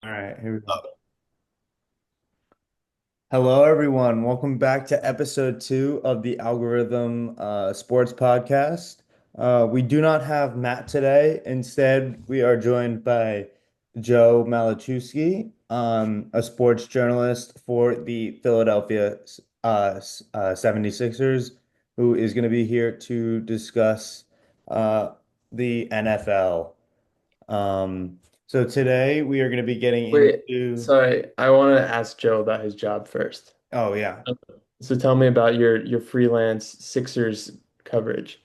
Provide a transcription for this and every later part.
All right, here we go. Hello, everyone. Welcome back to episode 2 of the Algorithm Sports Podcast. We do not have Matt today. Instead, we are joined by Joe Malachowski, a sports journalist for the Philadelphia 76ers, who is going to be here to discuss uh, the NFL. So today we are going to be getting Wait, into, sorry, I want to ask Joe about his job first. oh, yeah. So tell me about your freelance Sixers coverage.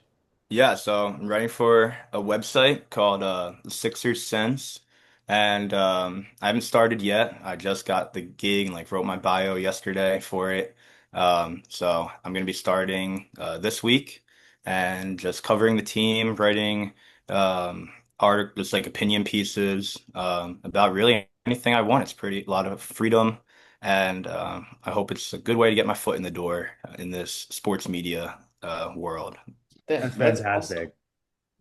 Yeah, so I'm writing for a website called the Sixers Sense, and I haven't started yet. I just got the gig and like wrote my bio yesterday for it. So I'm gonna be starting this week and just covering the team, writing art, just like opinion pieces about really anything I want. It's pretty a lot of freedom, and I hope it's a good way to get my foot in the door in this sports media world. That's That's awesome. fantastic.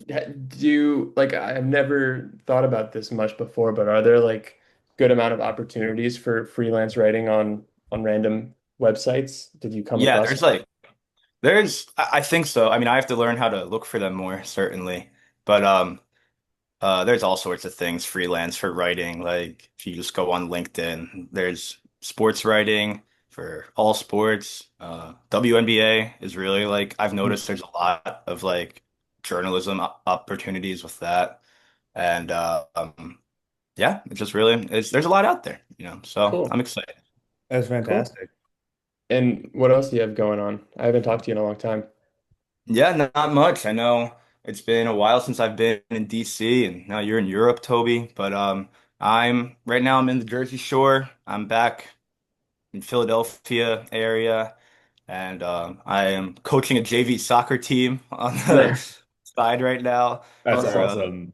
Do you like I've never thought about this much before, but are there like good amount of opportunities for freelance writing on random websites? Did you come Yeah, across? there's I think so. I mean, I have to learn how to look for them more, certainly. But there's all sorts of things freelance for writing. Like if you just go on LinkedIn, there's sports writing for all sports. WNBA is really like I've noticed there's a lot of like journalism opportunities with that. And yeah, it's just really there's a lot out there, So Cool. I'm excited. That's Cool. fantastic. And what else do you have going on? I haven't talked to you in a long time. Yeah, not much. I know it's been a while since I've been in DC and now you're in Europe, Toby. But I'm right now I'm in the Jersey Shore. I'm back in Philadelphia area and I am coaching a JV soccer team on the Nice. side right now That's Awesome. awesome.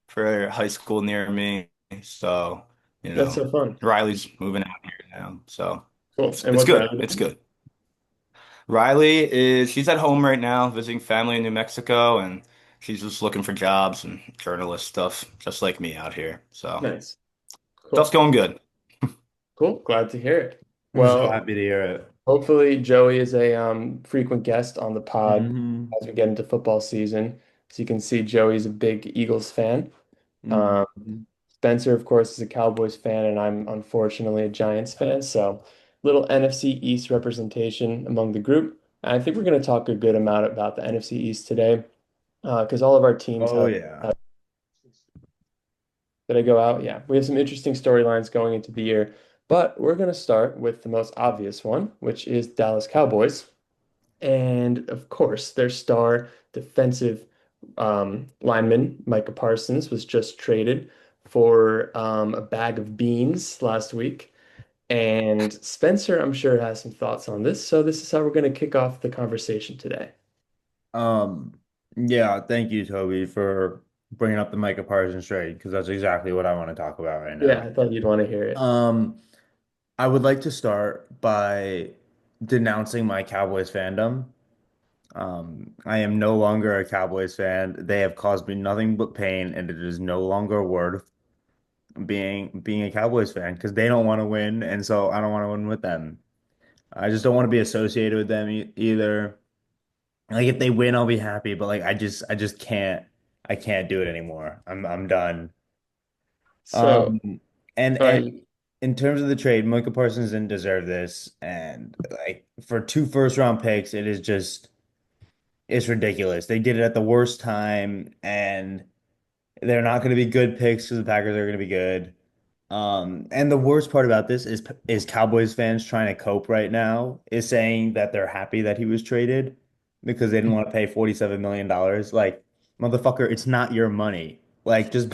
for a high school near me. So, That's so fun. Riley's moving out here now. So Cool. it's And it's what's good. Riley It's doing? good. She's at home right now visiting family in New Mexico and she's just looking for jobs and journalist stuff, just like me out here. So Nice. stuff's Cool. going good. Cool. Glad to hear it. I'm so Well, happy to hear it. hopefully Joey is a frequent guest on the pod Hmm. as we get into football season. As you can see, Joey's a big Eagles fan. Um, Hmm. Spencer, of course, is a Cowboys fan, and I'm unfortunately a Giants fan. So little NFC East representation among the group. I think we're going to talk a good amount about the NFC East today because all of our teams Oh, have. yeah. Did I go out? Yeah. We have some interesting storylines going into the year, but we're going to start with the most obvious one, which is Dallas Cowboys. And of course, their star defensive lineman, Micah Parsons, was just traded for a bag of beans last week. And Spencer, I'm sure, has some thoughts on this. So this is how we're going to kick off the conversation today. Um, yeah, thank you, Toby, for bringing up the Micah Parsons trade because that's exactly what I want to talk about right Yeah, now. I thought you'd want to hear it. Um, I would like to start by denouncing my Cowboys fandom. I am no longer a Cowboys fan. They have caused me nothing but pain, and it is no longer worth being a Cowboys fan because they don't want to win, and so I don't want to win with them. I just don't want to be associated with them e either. Like if they win, I'll be happy, but like I just can't do it anymore. I'm done. So, Um, and sorry. in terms of the trade, Micah Parsons didn't deserve this, and like for 2 first round picks, it's ridiculous. They did it at the worst time, and they're not going to be good picks because the Packers are going to be good. And the worst part about this is Cowboys fans trying to cope right now is saying that they're happy that he was traded because they didn't want to pay $47 million. Like, motherfucker, it's not your money. Like, just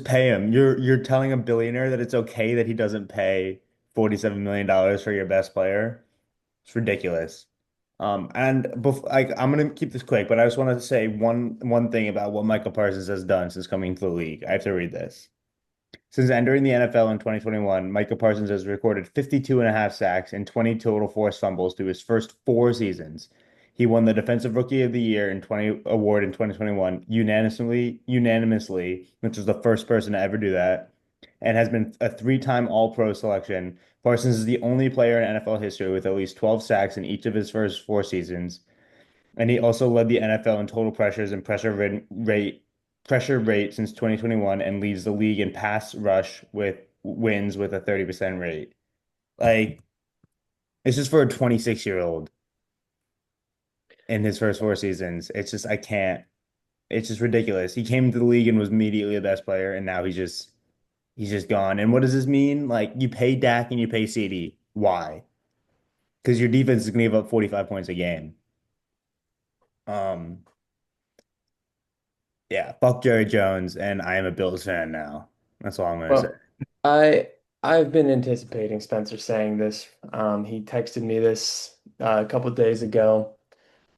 pay him. You're telling a billionaire that it's okay that he doesn't pay $47 million for your best player. It's ridiculous. And like I'm gonna keep this quick, but I just want to say one thing about what Michael Parsons has done since coming to the league. I have to read this. Since entering the NFL in 2021, Micah Parsons has recorded 52 and a half sacks and 20 total forced fumbles through his first 4 seasons. He won the Defensive Rookie of the Year in 20 award in 2021 unanimously, which was the first person to ever do that. and has been a three-time All-Pro selection. Parsons is the only player in NFL history with at least 12 sacks in each of his first four seasons, and he also led the NFL in total pressures and pressure rate since 2021 and leads the league in pass rush with wins with a 30% rate. Like, it's just for a 26-year-old in his first four seasons. It's just I can't. It's just ridiculous. He came into the league and was immediately the best player, and now he's just gone. And what does this mean? Like you pay Dak and you pay CD. Why? Because your defense is gonna give up 45 points a game. Um, yeah, fuck Jerry Jones, and I am a Bills fan now. That's all I'm gonna say. Well, I I've been anticipating Spencer saying this. He texted me this a couple days ago,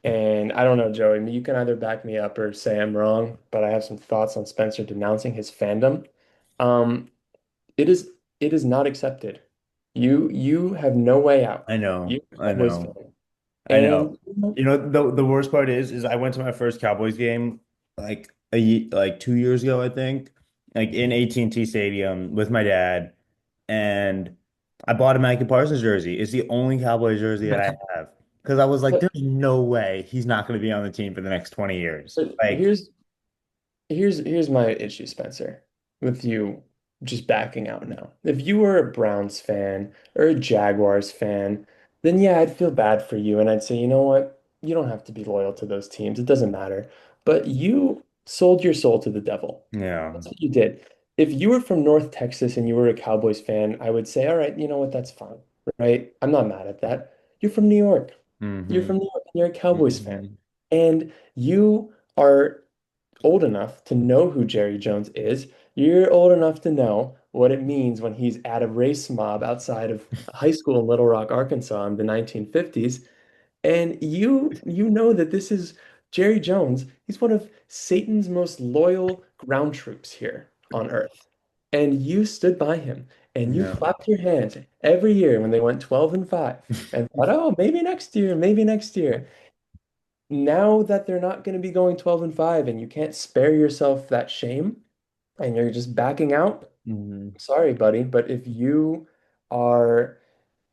and I don't know, Joey. You can either back me up or say I'm wrong, but I have some thoughts on Spencer denouncing his fandom. Um, it is it is not accepted. You have no way out. I know, You're a I Cowboys know, fan, I know. and you know, You know, the worst part is I went to my first Cowboys game like 2 years ago, I think, like in AT&T Stadium with my dad, and I bought a Micah Parsons jersey. It's the only Cowboys jersey that I have because I was like, but, there's no way he's not going to be on the team for the next 20 years. but Like, here's my issue, Spencer, with you just backing out now. If you were a Browns fan or a Jaguars fan, then yeah, I'd feel bad for you and I'd say, you know what? You don't have to be loyal to those teams. It doesn't matter. But you sold your soul to the devil. yeah, That's what you did. If you were from North Texas and you were a Cowboys fan, I would say, all right, you know what? That's fine, right? I'm not mad at that. You're from New York. You're hmm from New York and you're a Cowboys fan. hmm And you are old enough to know who Jerry Jones is. You're old enough to know what it means when he's at a race mob outside of a high school in Little Rock, Arkansas in the 1950s. And you know that this is Jerry Jones. He's one of Satan's most loyal ground troops here on Earth. And you stood by him and you yeah. clapped your hands every year when they went 12-5 and thought, oh, maybe next year, maybe next year. Now that they're not going to be going 12-5 and you can't spare yourself that shame and you're just backing out, hmm sorry, buddy, but if you are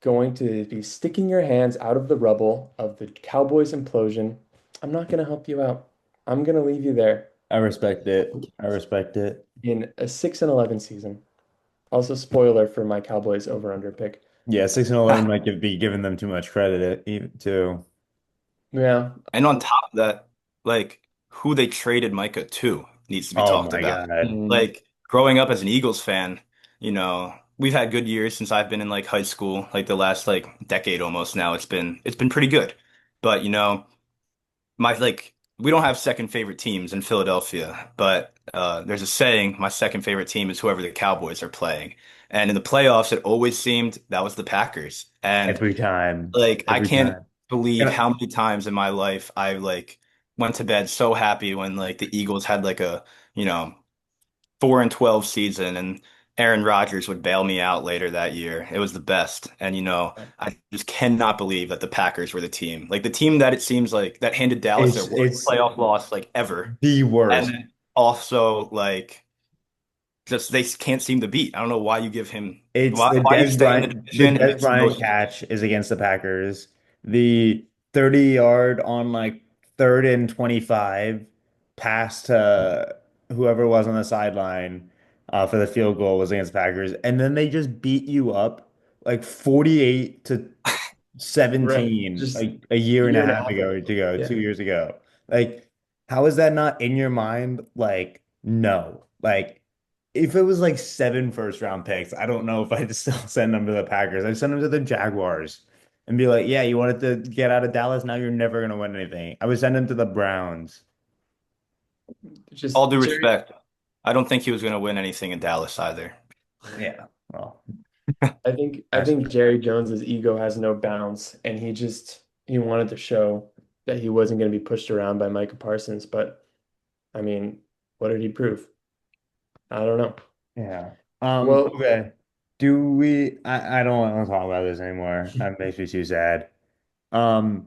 going to be sticking your hands out of the rubble of the Cowboys implosion, I'm not going to help you out. I'm going to leave you there I respect it. I respect it. in a 6-11 season. Also, spoiler for my Cowboys over-under pick. Yeah, 6-11 might be giving them too much credit too. Yeah. And on top of that, like who they traded Micah to needs to be Oh talked my about. God. Mm, Like growing up as an Eagles fan, we've had good years since I've been in like high school, like the last like decade almost now. It's been pretty good. But my like we don't have second favorite teams in Philadelphia, but there's a saying, my second favorite team is whoever the Cowboys are playing. And in the playoffs, it always seemed that was the Packers. And Every time. like I Every can't time. believe And how many times in my life I like went to bed so happy when like the Eagles had like a, you know, 4-12 season and Aaron Rodgers would bail me out later that year. It was the best. And I just cannot believe that the Packers were the team. Like the team that it seems like that handed Dallas their it's worst it's playoff loss like ever. the And worst. then also like just they can't seem to beat. I don't know why you give him It's why you stay in the The division and Des it's no Bryant catch is against the Packers. The 30-yard on like 3rd and 25 pass to whoever was on the sideline for the field goal was against the Packers. And then they just beat you up like 48 to right. 17 Just like a year and a year and a half half ago ago. to go, Yeah. 2 years ago. Like, how is that not in your mind? Like, no. Like, if it was like 7 first-round picks, I don't know if I'd still send them to the Packers. I'd send them to the Jaguars and be like, yeah, you wanted to get out of Dallas, now you're never gonna win anything. I would send them to the Browns. all Just due Jerry. respect. I don't think he was going to win anything in Dallas either. Yeah. Well, I think that's Jerry Jones's ego has no bounds, and he wanted to show that he wasn't going to be pushed around by Micah Parsons. But I mean, what did he prove? I don't know. yeah. Well, Okay. I don't want to talk about this anymore. That makes me too sad. Um,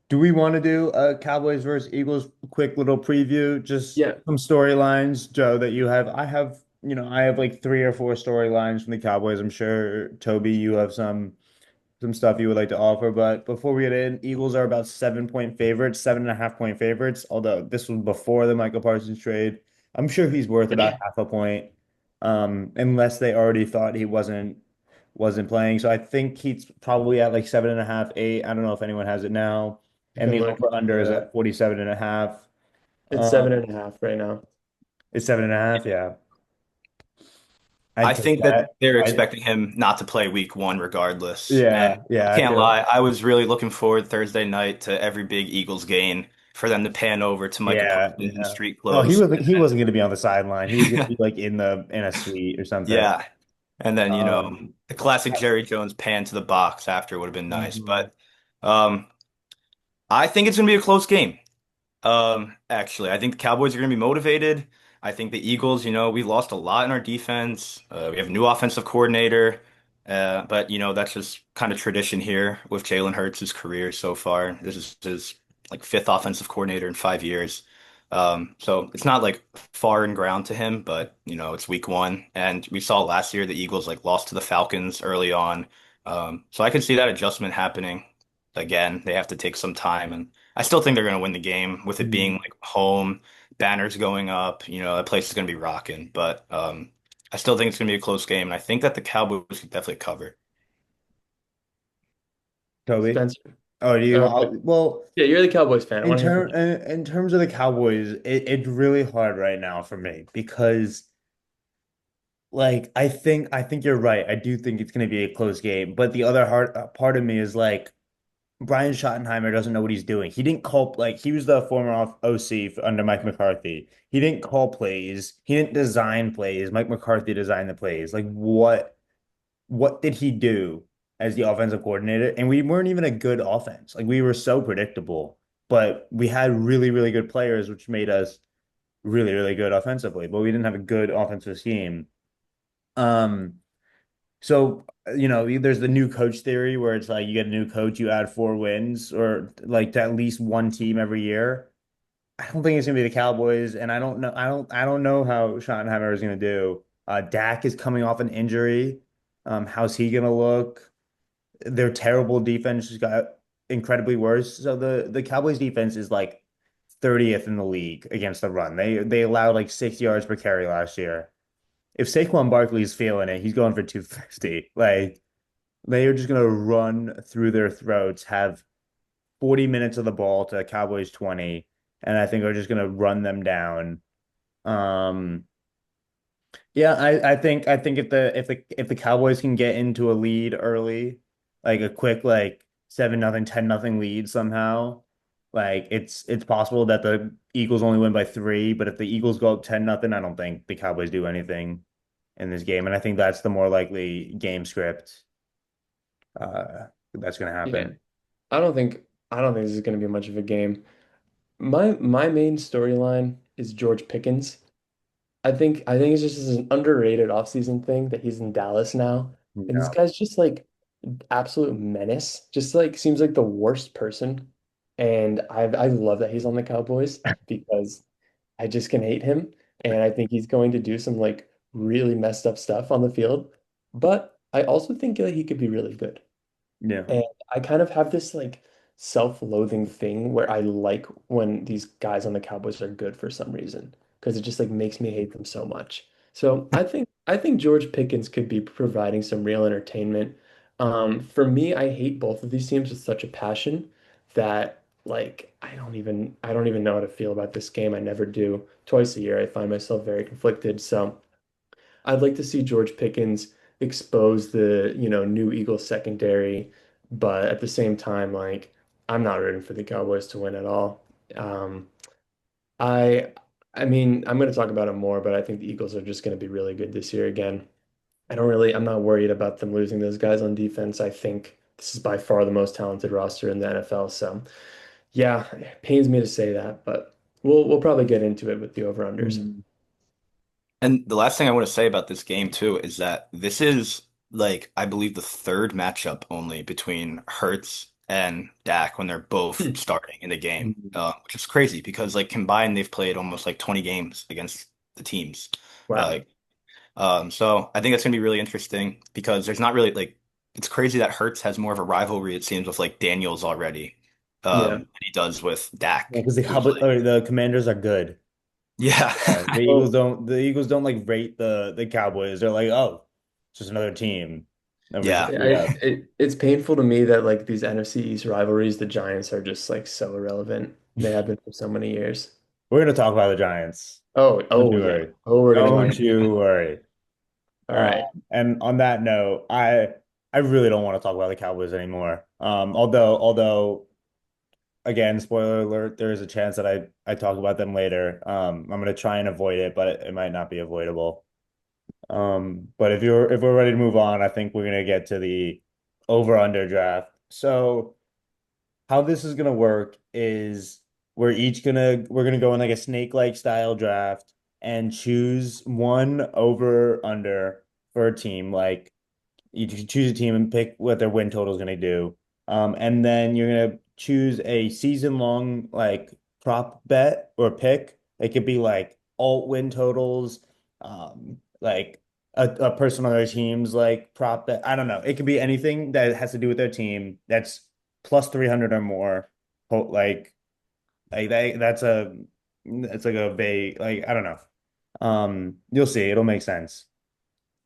do we want to do a Cowboys versus Eagles quick little preview? Just yeah, some storylines, Joe, that you have. I have I have like three or four storylines from the Cowboys. I'm sure Toby, you have some stuff you would like to offer. But before we get in, Eagles are about 7 point favorites, 7.5 point favorites. Although this was before the Micah Parsons trade, I'm sure he's worth about half a point, unless they already thought he wasn't playing. So I think he's probably at like 7.5, 8. I don't know if anyone has it now. I And can the look over under into is that. at 47.5. It's Um, 7.5 right now. it's 7.5. Yeah, I I'd take think that that. they're I expecting him not to play week one regardless. And Yeah, I yeah, I can't feel lie, I was really looking forward Thursday night to every big Eagles game for them to pan over to Micah yeah, Parsons in yeah. street No, he clothes. wasn't he wasn't going to be on the sideline. He was going to be like in a suite or something. Yeah. And then, Um, the classic Jerry Jones pan to the box after would have been nice. mhm. But um, I think it's going to be a close game. Actually, I think the Cowboys are going to be motivated. I think the Eagles, we lost a lot in our defense. We have a new offensive coordinator. But that's just kind of tradition here with Jalen Hurts' career so far. This is his like fifth offensive coordinator in 5 years. So it's not like foreign ground to him, but it's week one. And we saw last year the Eagles like lost to the Falcons early on. So I can see that adjustment happening again. They have to take some time and I still think they're going to win the game with it being Mhm. like home, banners going up. That place is going to be rocking. But I still think it's going to be a close game, and I think that the Cowboys could definitely cover. Toby. Spencer. Oh, do you? Uh, Well, yeah, you're the Cowboys fan. I want to hear from you. in terms of the Cowboys, it's really hard right now for me because like I think you're right. I do think it's going to be a close game, but the other hard part of me is like Brian Schottenheimer doesn't know what he's doing. He didn't call like he was the former OC under Mike McCarthy. He didn't call plays. He didn't design plays. Mike McCarthy designed the plays. Like what did he do as the offensive coordinator? And we weren't even a good offense. Like we were so predictable, but we had really, really good players, which made us really, really good offensively. But we didn't have a good offensive scheme. Um, so there's the new coach theory where it's like you get a new coach, you add 4 wins or like to at least one team every year. I don't think it's gonna be the Cowboys, and I don't know how Schottenheimer is gonna do. Dak is coming off an injury. How's he gonna look? Their terrible defense just got incredibly worse. So the Cowboys defense is like 30th in the league against the run. They allowed like 6 yards per carry last year. If Saquon Barkley's feeling it, he's going for 250. Like they are just gonna run through their throats, have 40 minutes of the ball to Cowboys 20, and I think are just gonna run them down. Um, Yeah, I think if the Cowboys can get into a lead early, like a quick like 7-0, 10-0 lead somehow, like it's possible that the Eagles only win by 3, but if the Eagles go up 10-0, I don't think the Cowboys do anything in this game. And I think that's the more likely game script that's gonna Yeah, happen. I don't think this is going to be much of a game. My main storyline is George Pickens. I think it's just an underrated offseason thing that he's in Dallas now. And this Yeah. guy's just like absolute menace. Just like seems like the worst person. And I love that he's on the Cowboys because I just can hate him. And I think he's going to do some like really messed up stuff on the field. But I also think that he could be really good. Yeah. And I kind of have this like self-loathing thing where I like when these guys on the Cowboys are good for some reason because it just like makes me hate them so much. So I think George Pickens could be providing some real entertainment. For me, I hate both of these teams with such a passion that like I don't even know how to feel about this game. I never do. Twice a year, I find myself very conflicted. So I'd like to see George Pickens expose the, new Eagles secondary, but at the same time, like I'm not rooting for the Cowboys to win at all. Um, I I mean, I'm going to talk about it more, but I think the Eagles are just going to be really good this year again. I'm not worried about them losing those guys on defense. I think this is by far the most talented roster in the NFL. So, yeah, it pains me to say that, but we'll probably get into it with the over-unders. Mhm. And the last thing I want to say about this game too is that this is like I believe the third matchup only between Hurts and Dak when they're both Hmm. starting in the game, Mhm. which is crazy because like combined they've played almost like 20 games against the teams. Uh, Wow. So I think that's gonna be really interesting because there's not really like it's crazy that Hurts has more of a rivalry, it seems, with like Daniels already, Yeah. than he does with Yeah, Dak, because the usually. Cowboys or the Commanders are good. Yeah. Well, The Eagles don't like rate the Cowboys. They're like, oh, it's just another team. Never Yeah. yeah. it's painful to me that like these NFC East rivalries, the Giants are just like so irrelevant. They have been for so many years. We're gonna talk about the Giants. Don't Oh you yeah. worry. Oh, we're gonna go Don't into you that. worry. All right. And on that note, I really don't want to talk about the Cowboys anymore. Although again, spoiler alert, there is a chance that I talk about them later. I'm gonna try and avoid it, but it might not be avoidable. But if we're ready to move on, I think we're gonna get to the over under draft. So how this is gonna work is we're gonna go in like a snake-like style draft and choose one over under for a team. Like you can choose a team and pick what their win total is going to do. And then you're going to choose a season long like prop bet or pick. It could be like alt win totals, like a person on their team's like prop bet. I don't know. It could be anything that has to do with their team that's plus 300 or more. Like, that's it's like a vague, like, I don't know. You'll see. It'll make sense.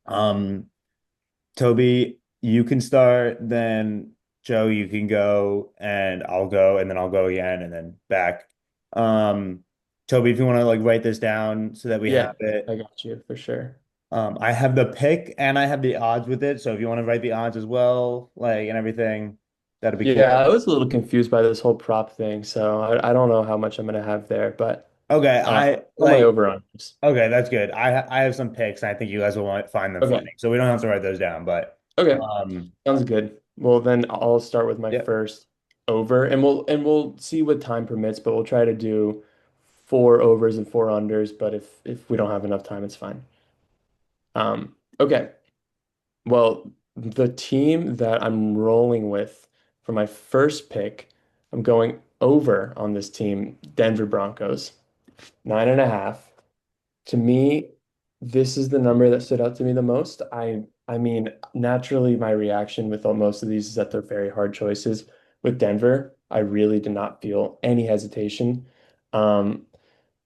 Um, Toby, you can start, then Joe, you can go, and I'll go, and then I'll go again, and then back. Um, Toby, if you want to like write this down so that we have Yeah, it. I got you for sure. I have the pick and I have the odds with it. So if you want to write the odds as well, like and everything, that'd be Yeah, cool. I was a little confused by this whole prop thing, so I don't know how much I'm gonna have there, but Okay, on my over-unders. okay, that's good. I have some picks, and I think you guys will find them funny. Okay. So we don't have to write those down, but Okay. um, Sounds good. Well, then I'll start with my yeah. first over, and we'll see what time permits, but we'll try to do four overs and four unders. But if we don't have enough time, it's fine. Okay. Well, the team that I'm rolling with for my first pick, I'm going over on this team, Denver Broncos, 9.5. To me, this is the number that stood out to me the most. I mean, naturally, my reaction with most of these is that they're very hard choices. With Denver, I really did not feel any hesitation. Um,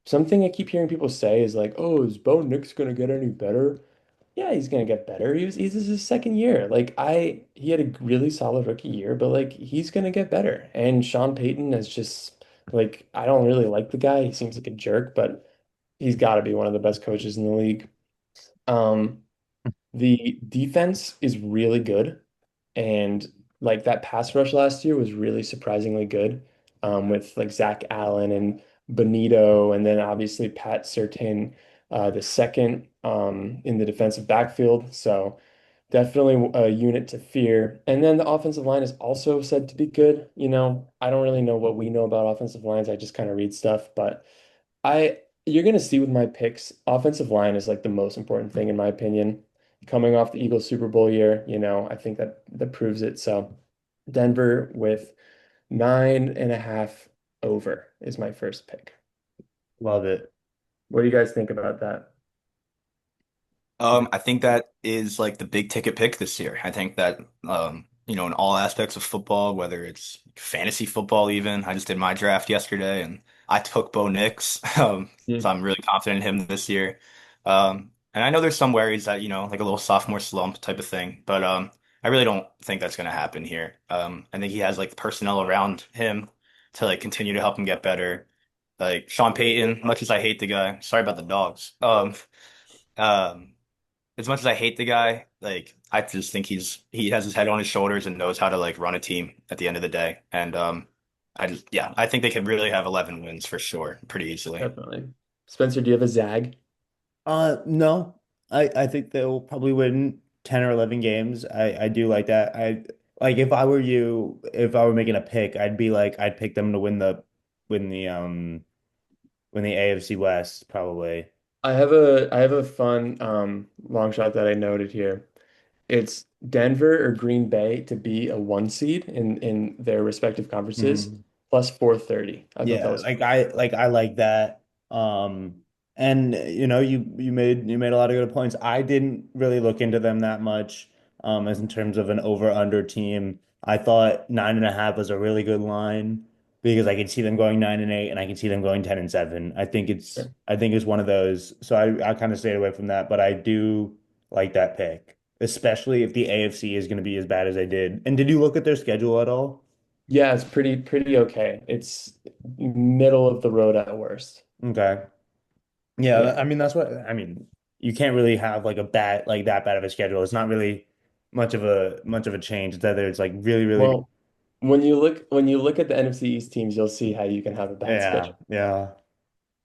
Something I keep hearing people say is like, "Oh, is Bo Nix gonna get any better?" Yeah, he's gonna get better. He's this is his second year. He had a really solid rookie year, but like he's gonna get better. And Sean Payton is just like I don't really like the guy. He seems like a jerk, but he's got to be one of the best coaches in the league. Um, the defense is really good, and like that pass rush last year was really surprisingly good. With like Zach Allen and Benito, and then obviously Pat Surtain, the second in the defensive backfield. So definitely a unit to fear. And then the offensive line is also said to be good. You know, I don't really know what we know about offensive lines. I just kind of read stuff, but I you're gonna see with my picks, offensive line is like the most important thing in my opinion. Coming off the Eagles Super Bowl year, you know, I think that proves it. So Denver with 9.5 over is my first pick. Love it. What do you guys think about that? I think that is like the big ticket pick this year. I think that in all aspects of football, whether it's fantasy football even, I just did my draft yesterday and I took Bo Nix. So Hmm. I'm really confident in him this year. And I know there's some worries that, like a little sophomore slump type of thing, but I really don't think that's gonna happen here. I think he has like the personnel around him to like continue to help him get better. Like Sean Payton, much as I hate the guy, sorry about the dogs. Um, as much as I hate the guy, like I just think he has his head on his shoulders and knows how to like run a team at the end of the day. And I think they could really have 11 wins for sure, pretty easily. Definitely. Spencer, do you have a zag? No, I think they'll probably win 10 or 11 games. I do like that. I like if I were you, if I were making a pick, I'd be like I'd pick them to win the win the AFC West probably. I have a fun long shot that I noted here. It's Denver or Green Bay to be a one seed in their respective conferences Mhm. plus 430. I thought that Yeah, was fun. I like that. And you made a lot of good points. I didn't really look into them that much, as in terms of an over/under team. I thought 9.5 was a really good line because I could see them going 9-8 and I can see them going 10-7. I think it's one of those. So I kind of stayed away from that, but I do like that pick, especially if the AFC is going to be as bad as they did. And did you look at their schedule at all? Yeah, it's pretty okay. It's middle of the road at worst. Okay. Yeah, Yeah. I mean that's what I mean. You can't really have like a bad like that bad of a schedule. It's not really much of a change. It's either it's like really, really good. Well, when you look at the NFC East teams, you'll see how you can have a bad Yeah, schedule. yeah.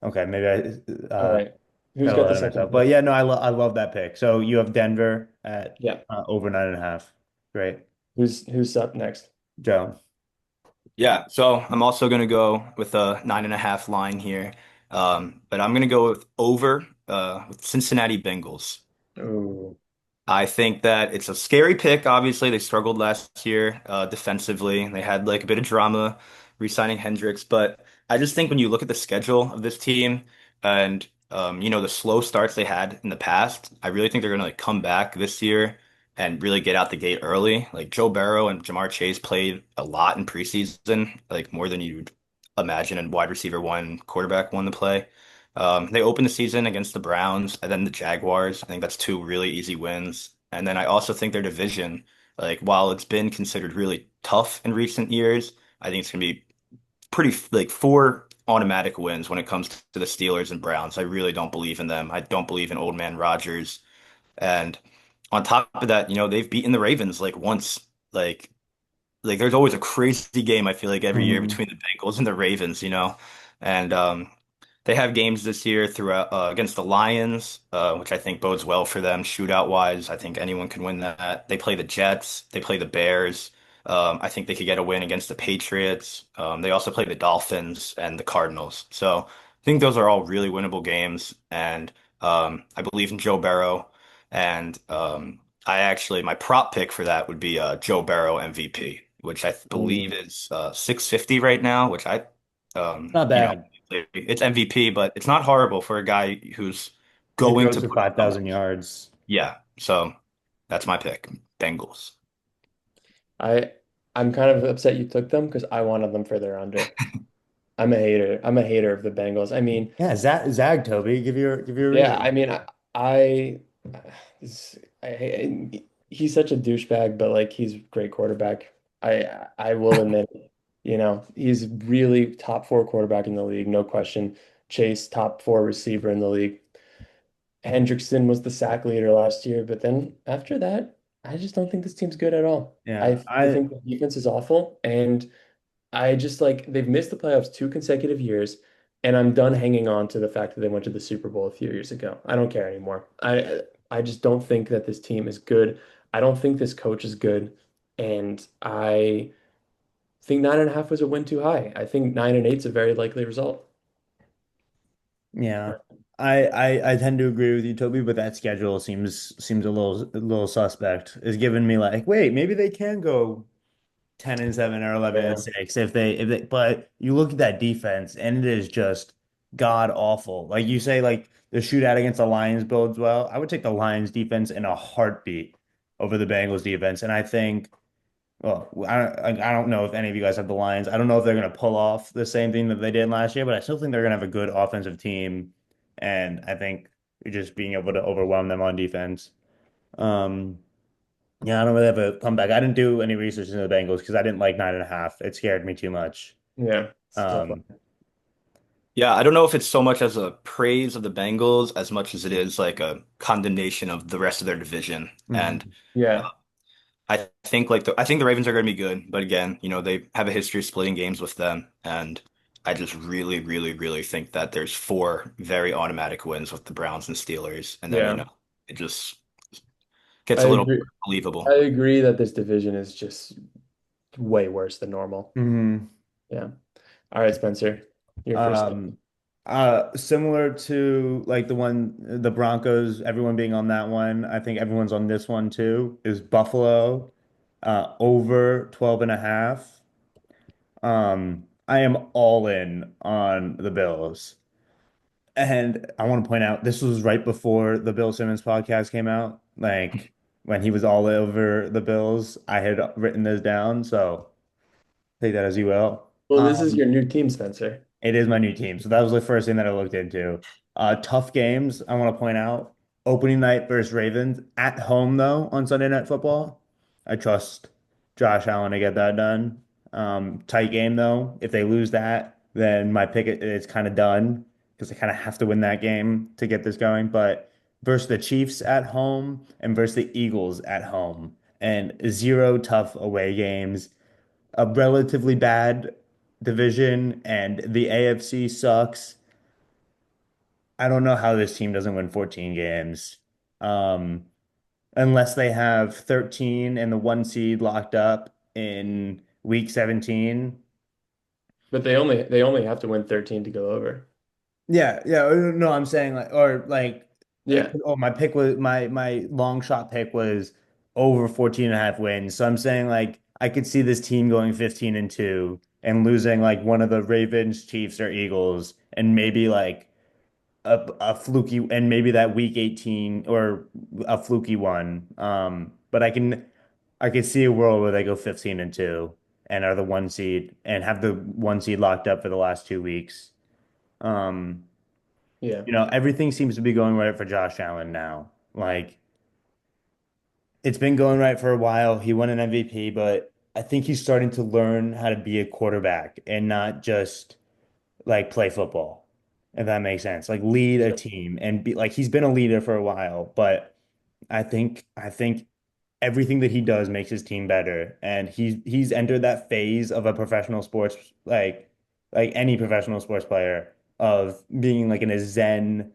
Okay, maybe I All right. Who's got got the ahead of second myself. But pick? yeah, no, I love that pick. So you have Denver at Yeah. over 9.5. Great. Who's up next? Joe. Yeah, so I'm also gonna go with a 9.5 line here. But I'm gonna go with over with Cincinnati Bengals. Ooh. I think that it's a scary pick. Obviously, they struggled last year defensively. They had like a bit of drama re-signing Hendricks, but I just think when you look at the schedule of this team and the slow starts they had in the past, I really think they're gonna like come back this year and really get out the gate early. Like Joe Burrow and Jamar Chase played a lot in preseason, like more than you'd imagine a wide receiver one, quarterback one to play. They opened the season against the Browns and then the Jaguars. I think that's two really easy wins. And then I also think their division, like while it's been considered really tough in recent years, I think it's gonna be pretty like four automatic wins when it comes to the Steelers and Browns. I really don't believe in them. I don't believe in old man Rodgers. And on top of that, they've beaten the Ravens like once. Like like there's always a crazy game I feel like every year Mhm. between the Bengals and the Ravens. And they have games this year throughout against the Lions, which I think bodes well for them shootout wise. I think anyone can win that. They play the Jets, they play the Bears. I think they could get a win against the Patriots. They also play the Dolphins and the Cardinals. So I think those are all really winnable games. And I believe in Joe Burrow. And my prop pick for that would be Joe Burrow MVP, which I believe Ooh. is 650 right now, which Not bad. it's MVP, but it's not horrible for a guy who's He going throws to for put up 5,000 numbers. yards. Yeah, so that's my pick. Bengals. I I'm kind of upset you took them because I wanted them for their under. I'm a hater. I'm a hater of the Bengals. I mean, Yeah, Zag Toby, give you a yeah, reason. I mean, I, this- he's such a douchebag, but like he's a great quarterback. I will admit, he's really top four quarterback in the league, no question. Chase, top four receiver in the league. Hendrickson was the sack leader last year, but then after that, I just don't think this team's good at all. Yeah, I I think the defense is awful, and I just like they've missed the playoffs 2 consecutive years, and I'm done hanging on to the fact that they went to the Super Bowl a few years ago. I don't care anymore. I just don't think that this team is good. I don't think this coach is good, and I think 9.5 was a win too high. I think 9-8 is a very likely result. Yeah. I tend to agree with you, Toby, but that schedule seems a little suspect. It's giving me like, wait, maybe they can go 10-7 or 11 and Yeah, 6 if they but you look at that defense and it is just god awful. Like you say, like the shootout against the Lions bodes well. I would take the Lions defense in a heartbeat over the Bengals defense. And I think, well, I don't know if any of you guys have the Lions. I don't know if they're going to pull off the same thing that they did last year, but I still think they're going to have a good offensive team. And I think you're just being able to overwhelm them on defense. Um, yeah, I don't really have a comeback. I didn't do any research into the Bengals because I didn't like 9.5. It scared me too much. yeah, it's a tough one. Um, Yeah, I don't know if it's so much as a praise of the Bengals as much as it is like a condemnation of the rest of their division. And mhm. uh, Yeah, I think the Ravens are going to be good, but again, they have a history of splitting games with them, and I just really, really, really think that there's four very automatic wins with the Browns and Steelers, and then yeah. it just I gets a little agree. more I believable. agree that this division is just way worse than normal. Mhm. Yeah. All right, Spencer, your first pick. Um, Similar to like the Broncos, everyone being on that one, I think everyone's on this one too, is Buffalo, over 12.5. I am all in on the Bills. And I want to point out this was right before the Bill Simmons podcast came out. Like when he was all over the Bills, I had written this down, so take that as you will. Well, this is Um, your new team, Spencer. It is my new team. So that was the first thing that I looked into. Tough games, I want to point out. Opening night versus Ravens at home, though, on Sunday Night Football. I trust Josh Allen to get that done. Tight game, though. If they lose that, then my pick is kind of done because I kind of have to win that game to get this going. But versus the Chiefs at home and versus the Eagles at home, and zero tough away games, a relatively bad division, and the AFC sucks. I don't know how this team doesn't win 14 games. Um, Unless they have 13 and the one seed locked up in week 17. But they only have to win 13 to go over. Yeah, yeah. No, I'm saying like, or like, Yeah. oh, my pick was my long shot pick was over 14 and a half wins. So I'm saying like I could see this team going 15-2 and losing like one of the Ravens, Chiefs, or Eagles, and maybe like a fluky, and maybe that week 18 or a fluky one. But I could see a world where they go 15-2 and are the one seed and have the one seed locked up for the last 2 weeks. Um, Yeah. Everything seems to be going right for Josh Allen now. Like it's been going right for a while. He won an MVP, but I think he's starting to learn how to be a quarterback and not just like play football, if that makes sense. Like lead a team and be like he's been a leader for a while, but I think everything that he does makes his team better. And he's entered that phase of a professional sports like any professional sports player of being like in a zen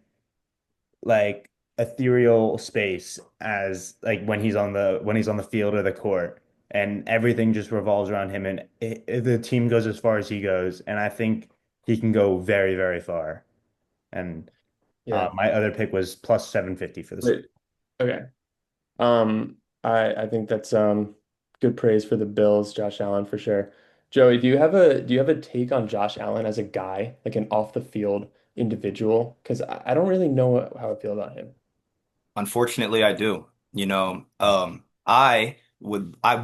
like ethereal space as like when he's on the field or the court, and everything just revolves around him, and the team goes as far as he goes, and I think he can go very, very far. And Yeah. my other pick was plus 750 for this. Wait. Okay. I think that's good praise for the Bills, Josh Allen for sure. Joey, do you have a take on Josh Allen as a guy, like an off the field individual? Because I don't really know how I feel about him. Unfortunately, I do. I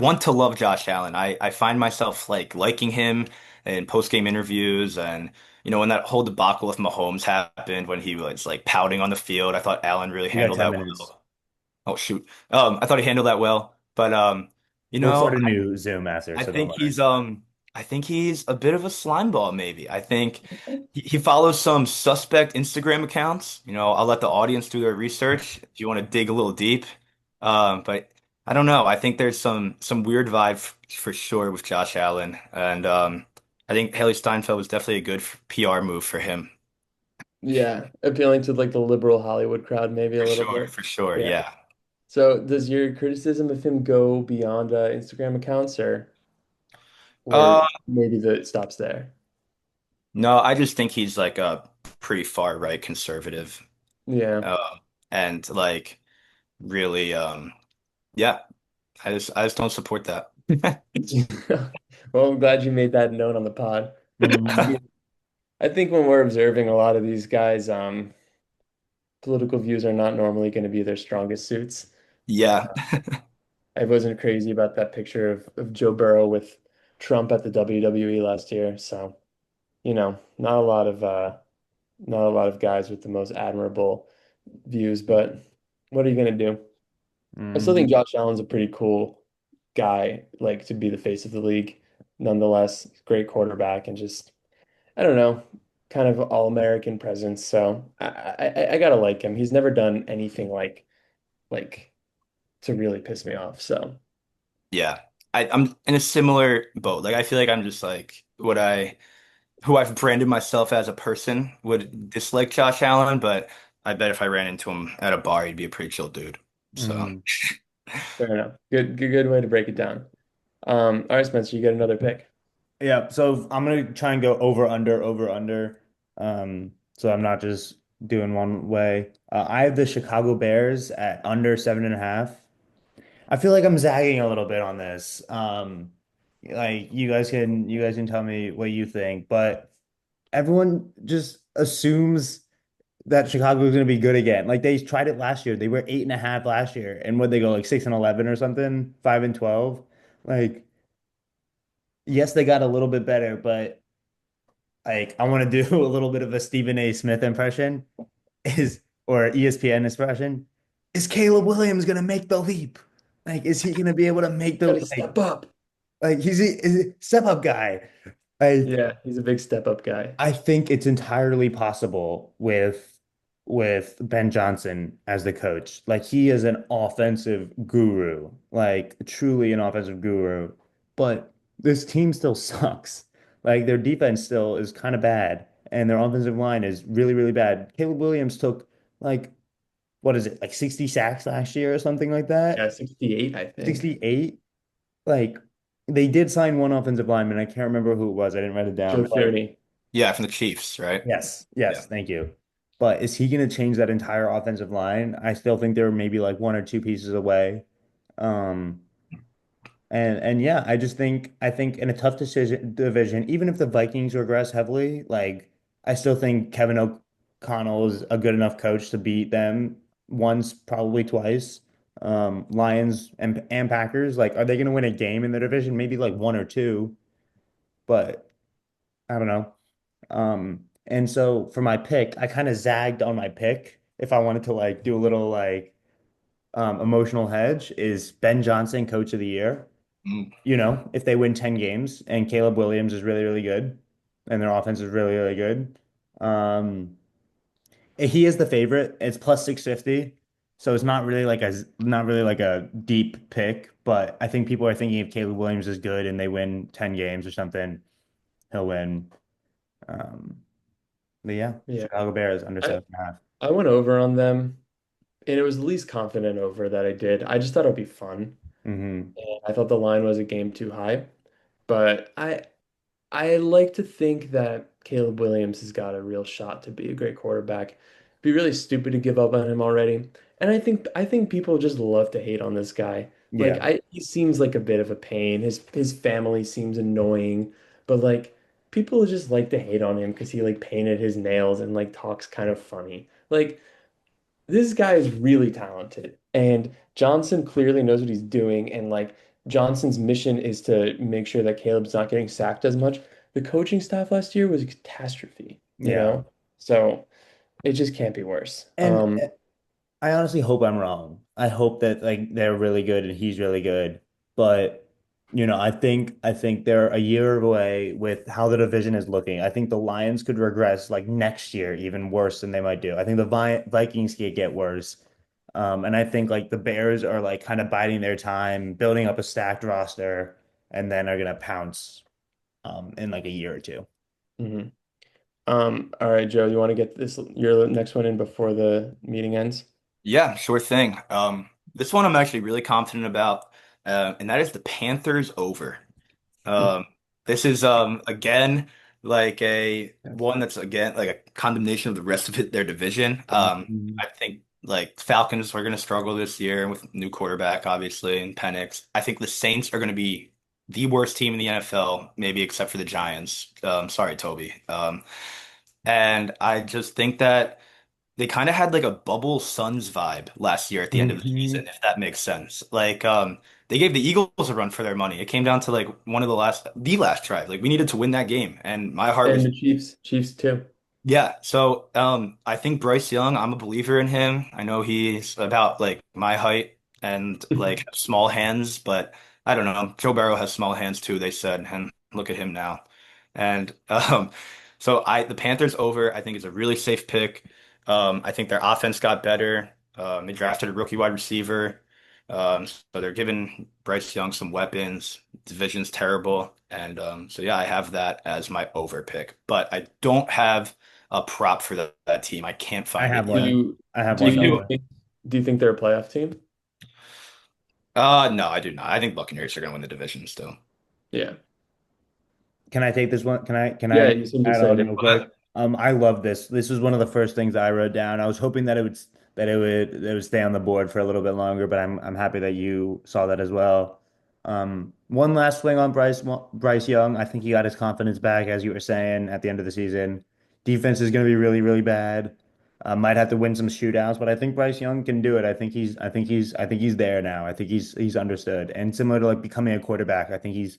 want to love Josh Allen. I find myself like liking him in post-game interviews, and when that whole debacle with Mahomes happened when he was like pouting on the field, I thought Allen really You got handled 10 that minutes. well. Oh shoot. I thought he handled that well. But you We'll know, start a new Zoom after, I so don't think worry. he's a bit of a slime ball, maybe. I think he follows some suspect Instagram accounts. I'll let the audience do their research if you want to dig a little deep. But I don't know. I think there's some weird vibe for sure with Josh Allen, and I think Haley Steinfeld was definitely a good PR move for him. Yeah, appealing to like the liberal Hollywood crowd maybe a little bit. For sure, Yeah. yeah. So does your criticism of him go beyond Instagram accounts or Uh, maybe it stops there? no, I just think he's like a pretty far right conservative, Yeah. and like really, yeah. I just don't support that. Well, I'm glad you made that note on the pod. I Mhm. mean, I think when we're observing a lot of these guys, political views are not normally going to be their strongest suits. Yeah. I wasn't crazy about that picture of Joe Burrow with Trump at the WWE last year. So, not a lot of guys with the most admirable views, but what are you going to do? I still think Mhm. Josh Allen's a pretty cool guy, like to be the face of the league. Nonetheless, great quarterback and just I don't know, kind of all-American presence. So I gotta like him. He's never done anything like to really piss me off. So Yeah. I'm in a similar boat. Like I feel like I'm just like who I've branded myself as a person would dislike Josh Allen, but I bet if I ran into him at a bar, he'd be a pretty chill dude. So Mhm. fair enough. Good way to break it down. All right, Spencer, you get another pick. Yeah, so I'm gonna try and go over under over under. So I'm not just doing one way. I have the Chicago Bears at under 7.5. I feel like I'm zagging a little bit on this. Like you guys can tell me what you think, but everyone just assumes that Chicago's going to be good again. Like they tried it last year. They were 8.5 last year, and would they go like 6-11 or something, 5-12? Like, yes, they got a little bit better, but like I want to do a little bit of a Stephen A. Smith impression, is or ESPN impression. Is Caleb Williams going to make the leap? Like, is he going to be able to make the Gotta step up. like is he step up guy? Like, Yeah, he's a big step up guy. I think it's entirely possible with Ben Johnson as the coach. Like he is an offensive guru, like truly an offensive guru. But this team still sucks. Like their defense still is kind of bad, and their offensive line is really, really bad. Caleb Williams took like what is it, like 60 sacks last year or something like Yeah, that? 68, I think. 68? Like they did sign one offensive lineman. I can't remember who it was. I didn't write it down, Joe but like Thierry. Yeah, from the Chiefs, right? yes, Yeah. yes, thank you. But is he going to change that entire offensive line? I still think they're maybe like one or two pieces away. Um, and yeah, I think in a tough decision division, even if the Vikings regress heavily, like I still think Kevin O'Connell is a good enough coach to beat them once, probably twice. Lions and Packers, like, are they going to win a game in the division? Maybe like one or two, but I don't know. And so for my pick, I kind of zagged on my pick if I wanted to like do a little like emotional hedge is Ben Johnson, coach of the year. Mm. You know, if they win 10 games and Caleb Williams is really, really good and their offense is really, really good. Um, he is the favorite. It's plus 650. So it's not really like a deep pick, but I think people are thinking if Caleb Williams is good and they win 10 games or something, he'll win. Um, But yeah, Yeah. Chicago Bears under I 7.5. I went over on them, and it was the least confident over that I did. I just thought it would be fun. Hmm. And I thought the line was a game too high. But I like to think that Caleb Williams has got a real shot to be a great quarterback. It'd be really stupid to give up on him already. And I think people just love to hate on this guy. Like Yeah. he seems like a bit of a pain. His family seems annoying, but like people just like to hate on him because he like painted his nails and like talks kind of funny. Like this guy is really talented, and Johnson clearly knows what he's doing. And like Johnson's mission is to make sure that Caleb's not getting sacked as much. The coaching staff last year was a catastrophe, you Yeah. know? So it just can't be worse. And I honestly hope I'm wrong. I hope that like they're really good and he's really good. But I think they're a year away with how the division is looking. I think the Lions could regress like next year even worse than they might do. I think the Vikings could get worse. And I think like the Bears are like kind of biding their time, building up a stacked roster, and then are gonna pounce in like a year or two. Mhm. All right, Joe, you want to get this your next one in before the meeting ends? Yeah, sure thing. This one I'm actually really confident about, and that is the Panthers over. Um, this is again like a one that's again like a condemnation of the rest of their division. Mhm. I think like Falcons are going to struggle this year with new quarterback, obviously, and Penix. I think the Saints are going to be the worst team in the NFL, maybe except for the Giants. Sorry, Toby. And I just think that they kind of had like a bubble Suns vibe last year at the end of the season, Mhm. if that makes sense. Like, they gave the Eagles a run for their money. It came down to like one of the last drive. Like, we needed to win that game, and my heart And was the Chiefs too. yeah. So, I think Bryce Young, I'm a believer in him. I know he's about like my height and like small hands, but I don't know. Joe Burrow has small hands too, they said, and look at him now. And so the Panthers over, I think is a really safe pick. I think their offense got better. They drafted a rookie wide receiver. So they're giving Bryce Young some weapons. Division's terrible. And so yeah, I have that as my over pick. But I don't have a prop for that team. I can't I find have it Do yet. one. you I have do you one You do? though. do you think they're a playoff team? No, I do not. I think Buccaneers are going to win the division still. Yeah. Can I take this one? Can I Yeah, you seem add on excited. real Go ahead. quick? I love this. This was one of the first things I wrote down. I was hoping that it would stay on the board for a little bit longer, but I'm happy that you saw that as well. One last swing on Bryce Young. I think he got his confidence back, as you were saying at the end of the season. Defense is going to be really, really bad. Might have to win some shootouts, but I think Bryce Young can do it. I think he's there now. I think he's understood. And similar to like becoming a quarterback, I think he's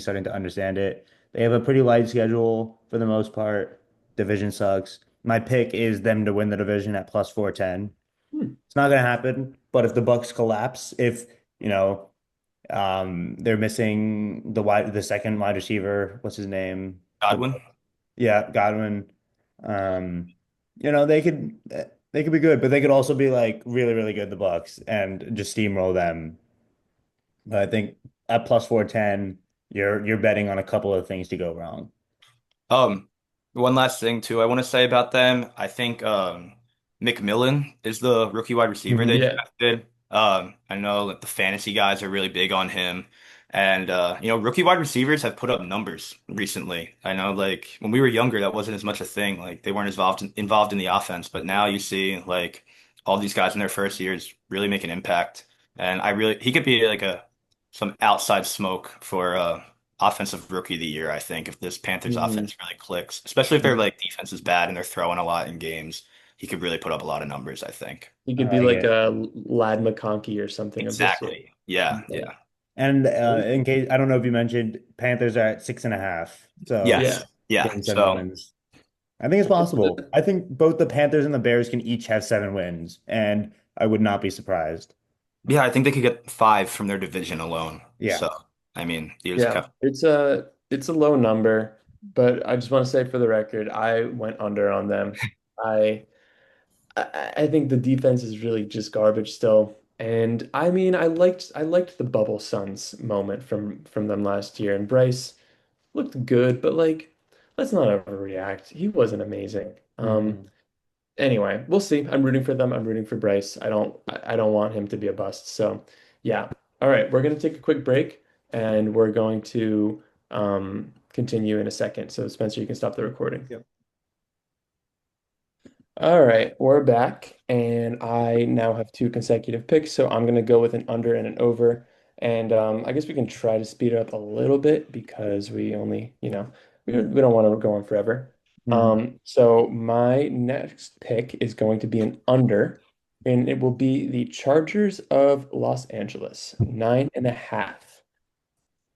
starting to understand it. They have a pretty light schedule for the most part. Division sucks. My pick is them to win the division at plus 410. Hmm. It's not gonna happen, but if the Bucks collapse, if you know, they're missing the second wide receiver, what's his name? The Godwin. Yeah, Godwin. Um, they could be good, but they could also be like really, really good, the Bucks, and just steamroll them. But I think at plus 410, you're betting on a couple of things to go wrong. Um, One last thing too, I want to say about them. I think McMillan is the rookie wide receiver they Hmm. Yeah. drafted. I know that the fantasy guys are really big on him, and rookie wide receivers have put up numbers recently. I know, like when we were younger, that wasn't as much a thing. Like they weren't as involved in the offense, but now you see like all these guys in their first years really make an impact, and he could be like a some outside smoke for offensive rookie of the year, I think, if this Panthers Mhm. offense really clicks, especially if their like defense is bad and they're throwing a lot in games, he could really put up a lot of numbers, I think. He I could be like like it. a Lad McConkey or something of this year. Exactly. Yeah, Yeah. yeah. And in case I don't know if you mentioned, Panthers are at 6.5, so Yes. Yeah. Yeah. getting seven So wins. I think it's possible. I think both the Panthers and the Bears can each have 7 wins, and I would not be surprised. yeah, I think they could get 5 from their division alone. Yeah. So I mean, you just Yeah. have It's a low number, but I just want to say for the record, I went under on them. I I think the defense is really just garbage still. And I mean, I liked the Bubble Suns moment from them last year. And Bryce looked good, but like, let's not overreact. He wasn't amazing. Hmm. Anyway, we'll see. I'm rooting for them. I'm rooting for Bryce. I don't want him to be a bust. So yeah. All right, we're gonna take a quick break and we're going to continue in a second. So Spencer, you can stop the recording. Yep. All right, we're back, and I now have two consecutive picks, so I'm gonna go with an under and an over. And I guess we can try to speed it up a little bit because we only, we don't want to go on forever. Hmm. So my next pick is going to be an under, and it will be the Chargers of Los Angeles, 9.5.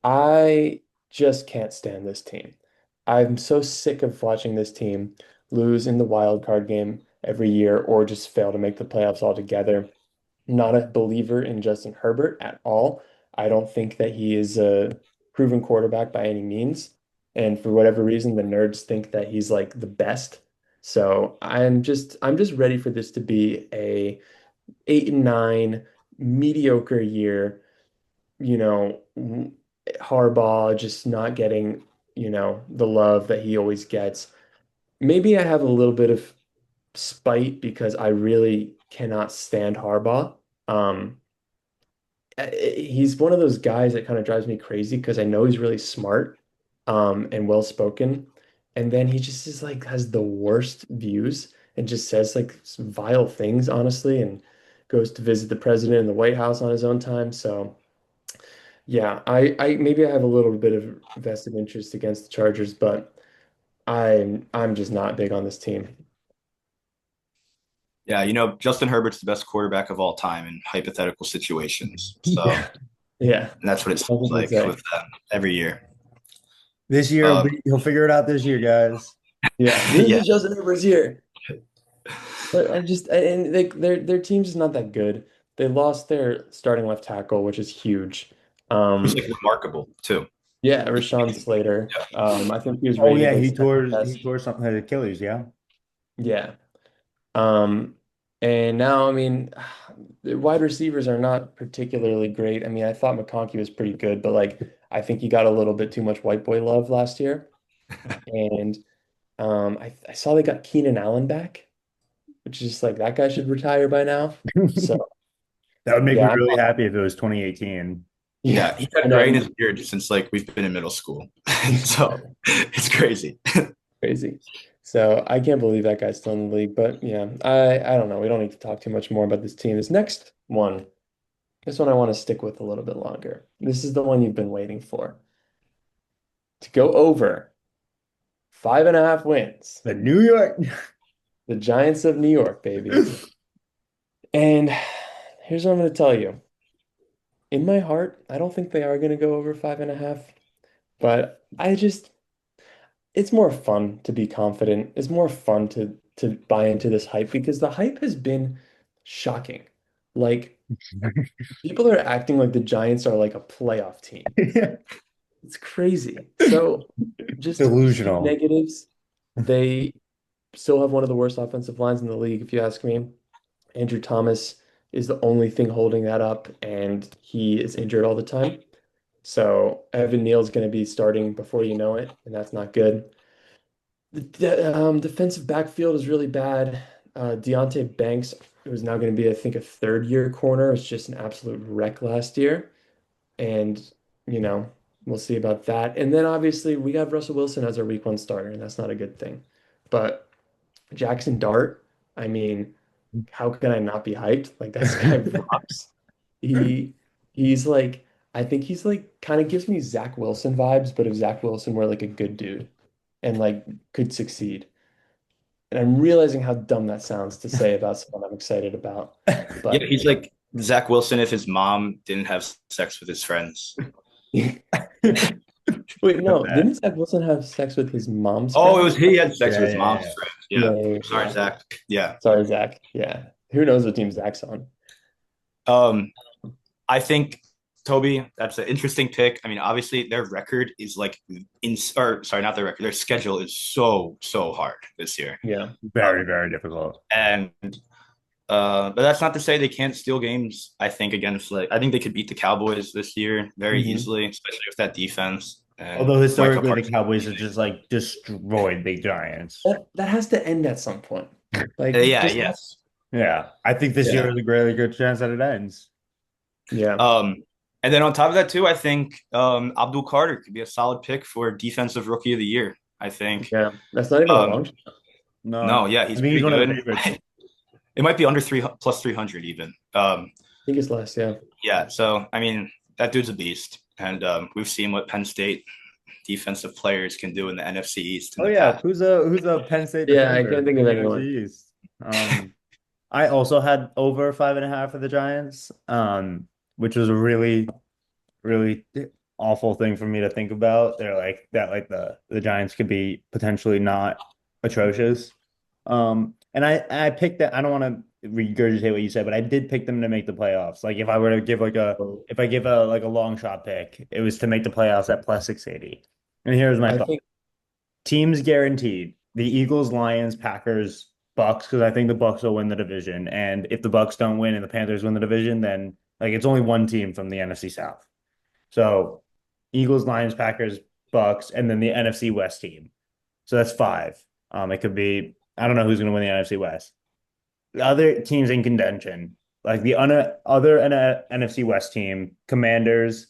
I just can't stand this team. I'm so sick of watching this team lose in the wild card game every year or just fail to make the playoffs altogether. Not a believer in Justin Herbert at all. I don't think that he is a proven quarterback by any means. And for whatever reason, the nerds think that he's like the best. So I'm just ready for this to be a 8-9 mediocre year, you know, Harbaugh just not getting, the love that he always gets. Maybe I have a little bit of spite because I really cannot stand Harbaugh. Um, he's one of those guys that kind of drives me crazy because I know he's really smart, and well spoken, and then he just is like has the worst views and just says like some vile things, honestly, and goes to visit the president in the White House on his own time. So. Yeah, I maybe I have a little bit of vested interest against the Chargers, but I'm just not big on this team. yeah, Justin Herbert's the best quarterback of all time in hypothetical situations. So Yeah. Yeah, and that's what it that's seems what they like say. with them every year. This year, Um, he'll figure it out this year, guys. Yeah, this yeah. is Justin Herbert's year. But I just and their team's just not that good. They lost their starting left tackle, which is huge. It was Um, like remarkable too. yeah, Rashawn Slater. I think he was Oh rated yeah, like second he best. tore something at Achilles, yeah. Yeah. Um, and now, I mean, the wide receivers are not particularly great. I mean, I thought McConkey was pretty good, but like, I think he got a little bit too much white boy love last year. And I saw they got Keenan Allen back, which is just like that guy should retire by now. So That would make me yeah, really happy if it was 2018. yeah, Yeah, he's I had gray in know, his beard since like we've been in middle school. So it's crazy. crazy. So I can't believe that guy's still in the league. But yeah, I don't know. We don't need to talk too much more about this team. This one I want to stick with a little bit longer. This is the one you've been waiting for. To go over 5.5 wins. The New York. The Giants of New York, baby. And here's what I'm going to tell you. In my heart, I don't think they are going to go over 5.5, but it's more fun to be confident. It's more fun to buy into this hype because the hype has been shocking. Like people are acting like the Giants are like a playoff team. It's crazy. So just huge Delusional. negatives. They still have one of the worst offensive lines in the league, if you ask me. Andrew Thomas is the only thing holding that up, and he is injured all the time. So Evan Neal's going to be starting before you know it, and that's not good. The defensive backfield is really bad. Deontay Banks, who's now going to be, I think, a third-year corner, was just an absolute wreck last year. And, you know, we'll see about that. And then obviously we have Russell Wilson as our week one starter, and that's not a good thing. But Jackson Dart, I mean, how can I not be hyped? Like this guy rocks. He he's like I think he's like kind of gives me Zach Wilson vibes, but if Zach Wilson were like a good dude and like could succeed. And I'm realizing how dumb that sounds to say about someone I'm excited about. Yeah, But he's like Zach Wilson if his mom didn't have sex with his friends. wait, Love no, that. didn't Zach Wilson have sex with his mom's Oh, it friend? was he had sex Yeah, with his yeah, mom's yeah. friend. Yeah, Yeah. yeah, Sorry, yeah. Zach. Yeah. Sorry, Zach. Yeah. Who knows what team Zach's on? Um, I think Toby, that's an interesting pick. I mean, obviously their record is like in or sorry, not their record. Their schedule is so hard this year. Yeah. Very, very difficult. And but that's not to say they can't steal games. I think against like I think they could beat the Cowboys this year very Hmm. easily, especially with that defense and Although Micah historically the Parsons. Cowboys have just like destroyed the Giants. That has to end at some point. Like Yeah, just yes. Yeah, I think this year yeah. is a really good chance that it ends. Yeah. Um, and then on top of that too, I think Abdul Carter could be a solid pick for defensive rookie of the year. I think. Yeah. That's not even a Um, long shot. No, no, yeah, I he's think he's pretty one of the good. favorites. It might be under three plus 300 even. I think it's less, yeah. Yeah, so I mean that dude's a beast, and we've seen what Penn State defensive players can do in the NFC East in Oh the yeah, past. who's a Penn State Yeah, I can't defender think in of the NFC anyone. East? I also had over 5.5 for the Giants, which was a really, really awful thing for me to think about. They're like that, like the Giants could be potentially not atrocious. And I picked that. I don't want to regurgitate what you said, but I did pick them to make the playoffs. Like if I were to give like a So if I give a like a long shot pick, it was to make the playoffs at plus 680. And here's my I thought. think Teams guaranteed. The Eagles, Lions, Packers, Bucks, because I think the Bucks will win the division. And if the Bucks don't win and the Panthers win the division, then like it's only one team from the NFC South. So Eagles, Lions, Packers, Bucks, and then the NFC West team. So that's five. It could be I don't know who's going to win the NFC West. The other teams in contention, like the other NFC West team, Commanders,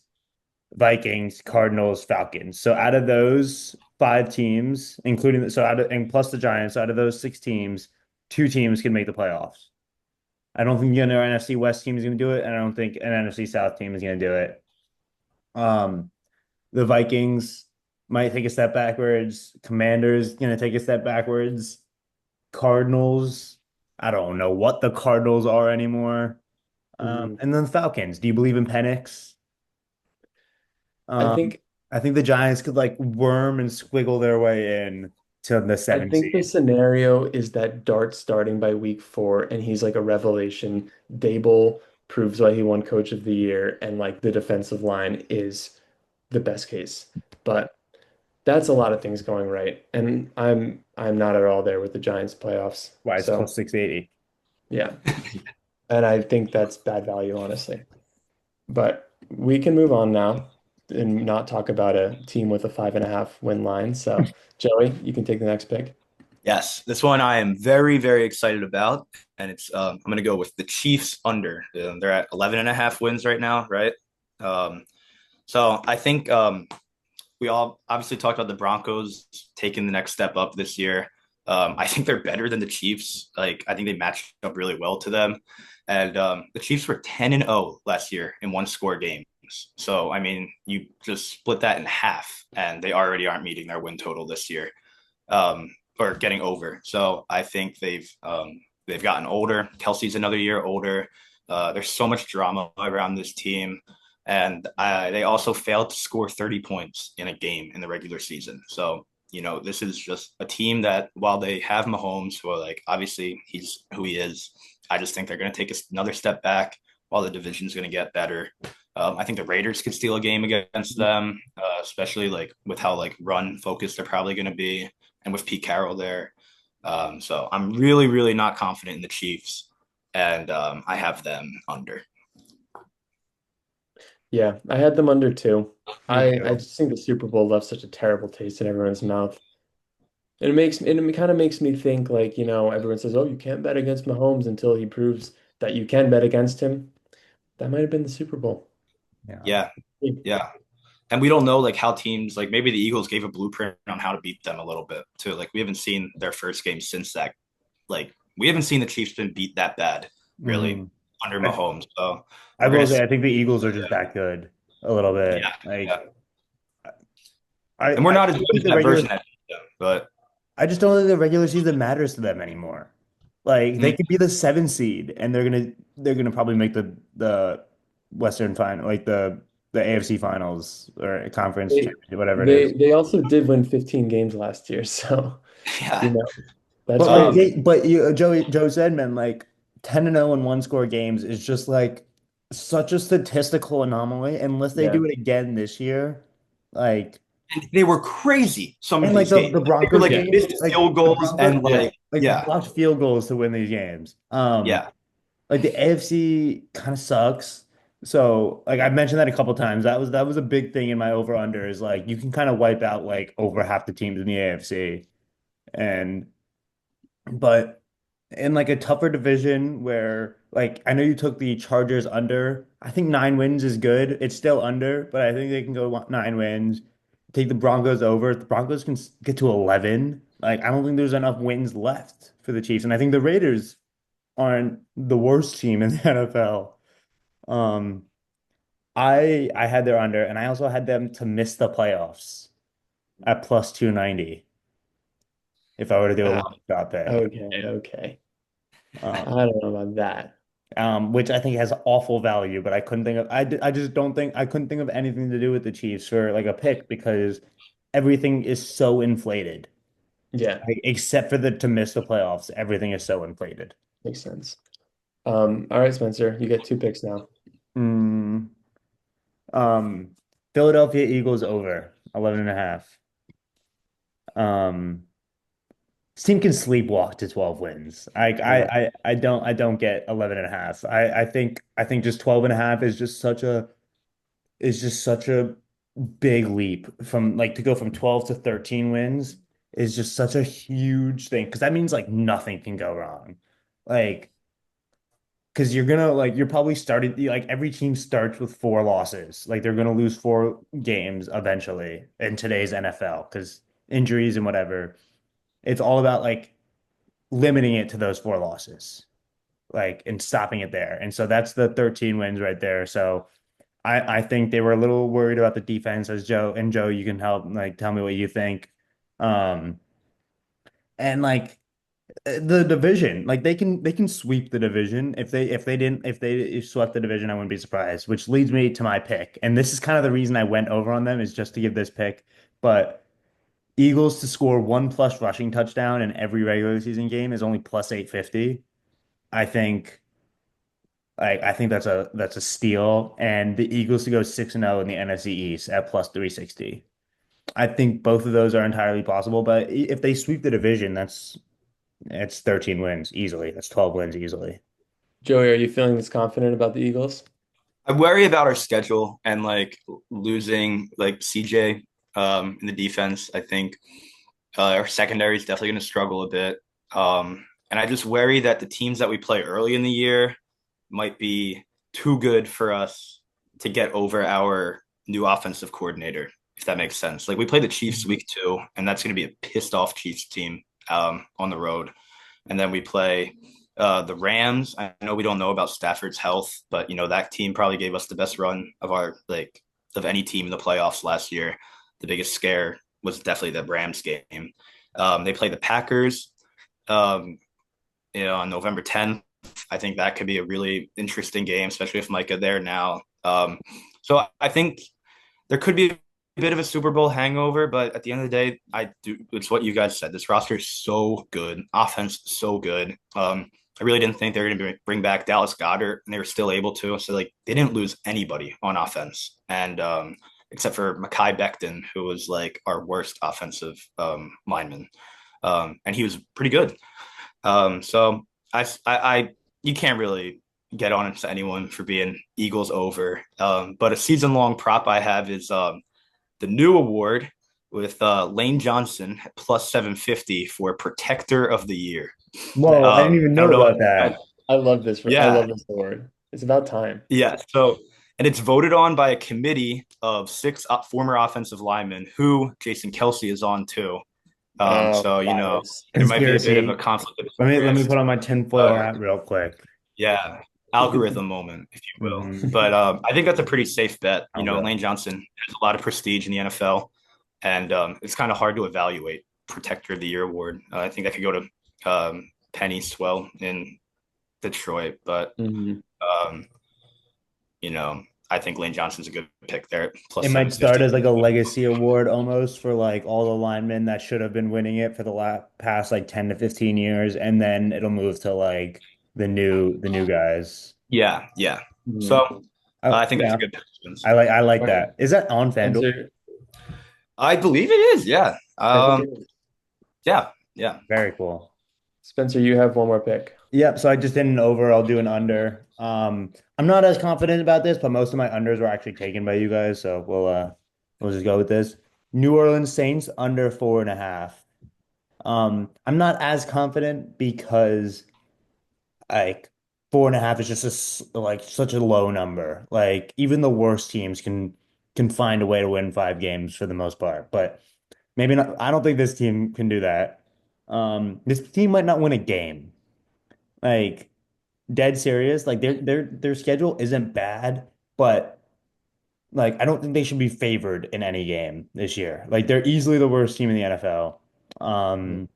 Vikings, Cardinals, Falcons. So out of those five teams, including so out of and plus the Giants, out of those six teams, two teams can make the playoffs. I don't think the other NFC West team is going to do it, and I don't think an NFC South team is going to do it. Um, the Vikings might take a step backwards. Commanders going to take a step backwards. Cardinals, I don't know what the Cardinals are anymore. mhm. And then the Falcons. Do you believe in Penix? I Um, think I think the Giants could like worm and squiggle their way in to the I seventh think the seed. scenario is that Dart starting by week 4 and he's like a revelation. Dable proves why he won Coach of the Year and like the defensive line is the best case. But that's a lot of things going right. And I'm not at all there with the Giants playoffs. Why it's So plus 680. yeah. And I think that's bad value, honestly. But we can move on now and not talk about a team with a 5.5 win line. So Joey, you can take the next pick. Yes, this one I am very excited about, and it's I'm gonna go with the Chiefs under. They're at 11 and a half wins right now, right? Um, so I think we all obviously talked about the Broncos taking the next step up this year. I think they're better than the Chiefs. Like I think they matched up really well to them, and the Chiefs were 10-0 last year in one score games. So I mean, you just split that in half, and they already aren't meeting their win total this year. or getting over. So I think they've gotten older. Kelsey's another year older. There's so much drama around this team, and they also failed to score 30 points in a game in the regular season. So this is just a team that while they have Mahomes, who like obviously he's who he is, I just think they're going to take another step back while the division's going to get better. I think the Raiders could steal a game against them, especially like with how like run focused they're probably going to be, and with Pete Carroll there. So I'm really, really not confident in the Chiefs, and I have them under. Yeah, I had them under too. Me I too. just think the Super Bowl left such a terrible taste in everyone's mouth. And it kind of makes me think like, everyone says, "Oh, you can't bet against Mahomes until he proves that you can bet against him." That might have been the Super Bowl. Yeah. Yeah, yeah. And we don't know like how teams like maybe the Eagles gave a blueprint on how to beat them a little bit too. Like we haven't seen their first game since that. Like we haven't seen the Chiefs been beat that bad really Mhm. under I, Mahomes. So I we're gonna will say see. I think the Eagles are just that good a little bit. Yeah, Like yeah. I, And we're I not as don't good think as the that version regular that beat them, but I just don't think the regular season matters to them anymore. Like they mm, could be the 7 seed and they're gonna probably make the Western final, like the AFC finals or conference They championship, whatever it they is. they also did win 15 games last year, so you yeah. know, that's But like Um, crazy. they, but Joe said, man, like 10-0 in one score games is just like such a statistical anomaly. Unless they Yeah. do it again this year, like and they were crazy some of and like these the games. the They were Broncos like Yeah. game, missed like field the goals Broncos, and Yeah. like yeah, blocked field goals to win these games. yeah. Like the AFC kind of sucks. So like I mentioned that a couple times. That was a big thing in my over under is like you can kind of wipe out like over half the teams in the AFC. And but in like a tougher division where like I know you took the Chargers under. I think 9 wins is good. It's still under, but I think they can go 9 wins. Take the Broncos over. The Broncos can get to 11. Like I don't think there's enough wins left for the Chiefs, and I think the Raiders aren't the worst team in the NFL. Um, I had their under, and I also had them to miss the playoffs at plus 290 if I were to do a Ah, long shot pick. okay, okay. I Um, don't know about that. which I think has awful value, but I couldn't think of I just don't think I couldn't think of anything to do with the Chiefs for like a pick because everything is so inflated. Yeah, Like, except for the to miss the playoffs, everything is so inflated. makes sense. All right, Spencer, you get two picks now. Mm, um, Philadelphia Eagles over 11 and a half. This team can sleepwalk to 12 wins. Yeah. I don't get 11 and a half. I think just 12 and a half is just such a big leap from like to go from 12 to 13 wins is just such a huge thing because that means like nothing can go wrong. Like because you're gonna like you're probably started like every team starts with 4 losses. Like they're gonna lose 4 games eventually in today's NFL because injuries and whatever. It's all about like limiting it to those 4 losses, like and stopping it there. And so that's the 13 wins right there. So I think they were a little worried about the defense as Joe, you can help like tell me what you think. Um and like the division, like they can sweep the division if they swept the division, I wouldn't be surprised, which leads me to my pick. And this is kind of the reason I went over on them is just to give this pick. But Eagles to score one plus rushing touchdown in every regular season game is only plus 850. I think I think that's a steal. And the Eagles to go 6-0 in the NFC East at plus 360. I think both of those are entirely possible, but if they sweep the division, it's 13 wins easily. That's 12 wins easily. Joey, are you feeling this confident about the Eagles? I worry about our schedule and like losing like CJ in the defense. I think our secondary is definitely going to struggle a bit. And I just worry that the teams that we play early in the year might be too good for us to get over our new offensive coordinator, if that makes sense. Like we play the Chiefs week 2, and that's going to be a pissed off Chiefs team on the road. And then we play the Rams. I know we don't know about Stafford's health, but that team probably gave us the best run of our like of any team in the playoffs last year. The biggest scare was definitely the Rams game. They play the Packers, um, on November 10th. I think that could be a really interesting game, especially if Micah there now. So I think there could be a bit of a Super Bowl hangover, but at the end of the day, I do. It's what you guys said. This roster is so good, offense so good. I really didn't think they were going to bring back Dallas Goedert, and they were still able to. So like they didn't lose anybody on offense, and except for Mekhi Becton, who was like our worst offensive lineman, and he was pretty good. So you can't really get on to anyone for being Eagles over. But a season long prop I have is the new award with Lane Johnson at plus 750 for Protector of the Year. Whoa, I didn't even I don't know know. about I, that. I love this. I Yeah, love this award. It's about time. yeah. So, and it's voted on by a committee of six former offensive linemen who Jason Kelsey is on too. So, Bias. there might be a bit of a Conspiracy. conflict of Let me put interest. on my tinfoil Uh, hat real quick. yeah, algorithm moment, if you will. Hmm. But I think that's a pretty safe bet. Okay. Lane Johnson has a lot of prestige in the NFL, and it's kind of hard to evaluate Protector of the Year award. I think that could go to Penny Swell in Detroit, but Mhm. um, I think Lane Johnson's a good pick there, It plus might seven start fifty. as like a legacy award almost for like all the linemen that should have been winning it for the past like 10 to 15 years, and then it'll move to like the new guys. Yeah, yeah. So Mhm. Oh, I think that's a yeah. good pick. I like All right. that. Is that on FanDuel? Spencer, I believe it is. Yeah. I think it is. Yeah. Yeah. Very cool. Spencer, you have one more pick. Yep, so I just did an over, I'll do an under. I'm not as confident about this, but most of my unders were actually taken by you guys, so we'll just go with this. New Orleans Saints under 4.5. I'm not as confident because like 4.5 is just like such a low number. Like even the worst teams can find a way to win 5 games for the most part, but maybe not. I don't think this team can do that. This team might not win a game. Like dead serious. Like their schedule isn't bad, but like I don't think they should be favored in any game this year. Like they're easily the worst team in the NFL. Mhm. Um,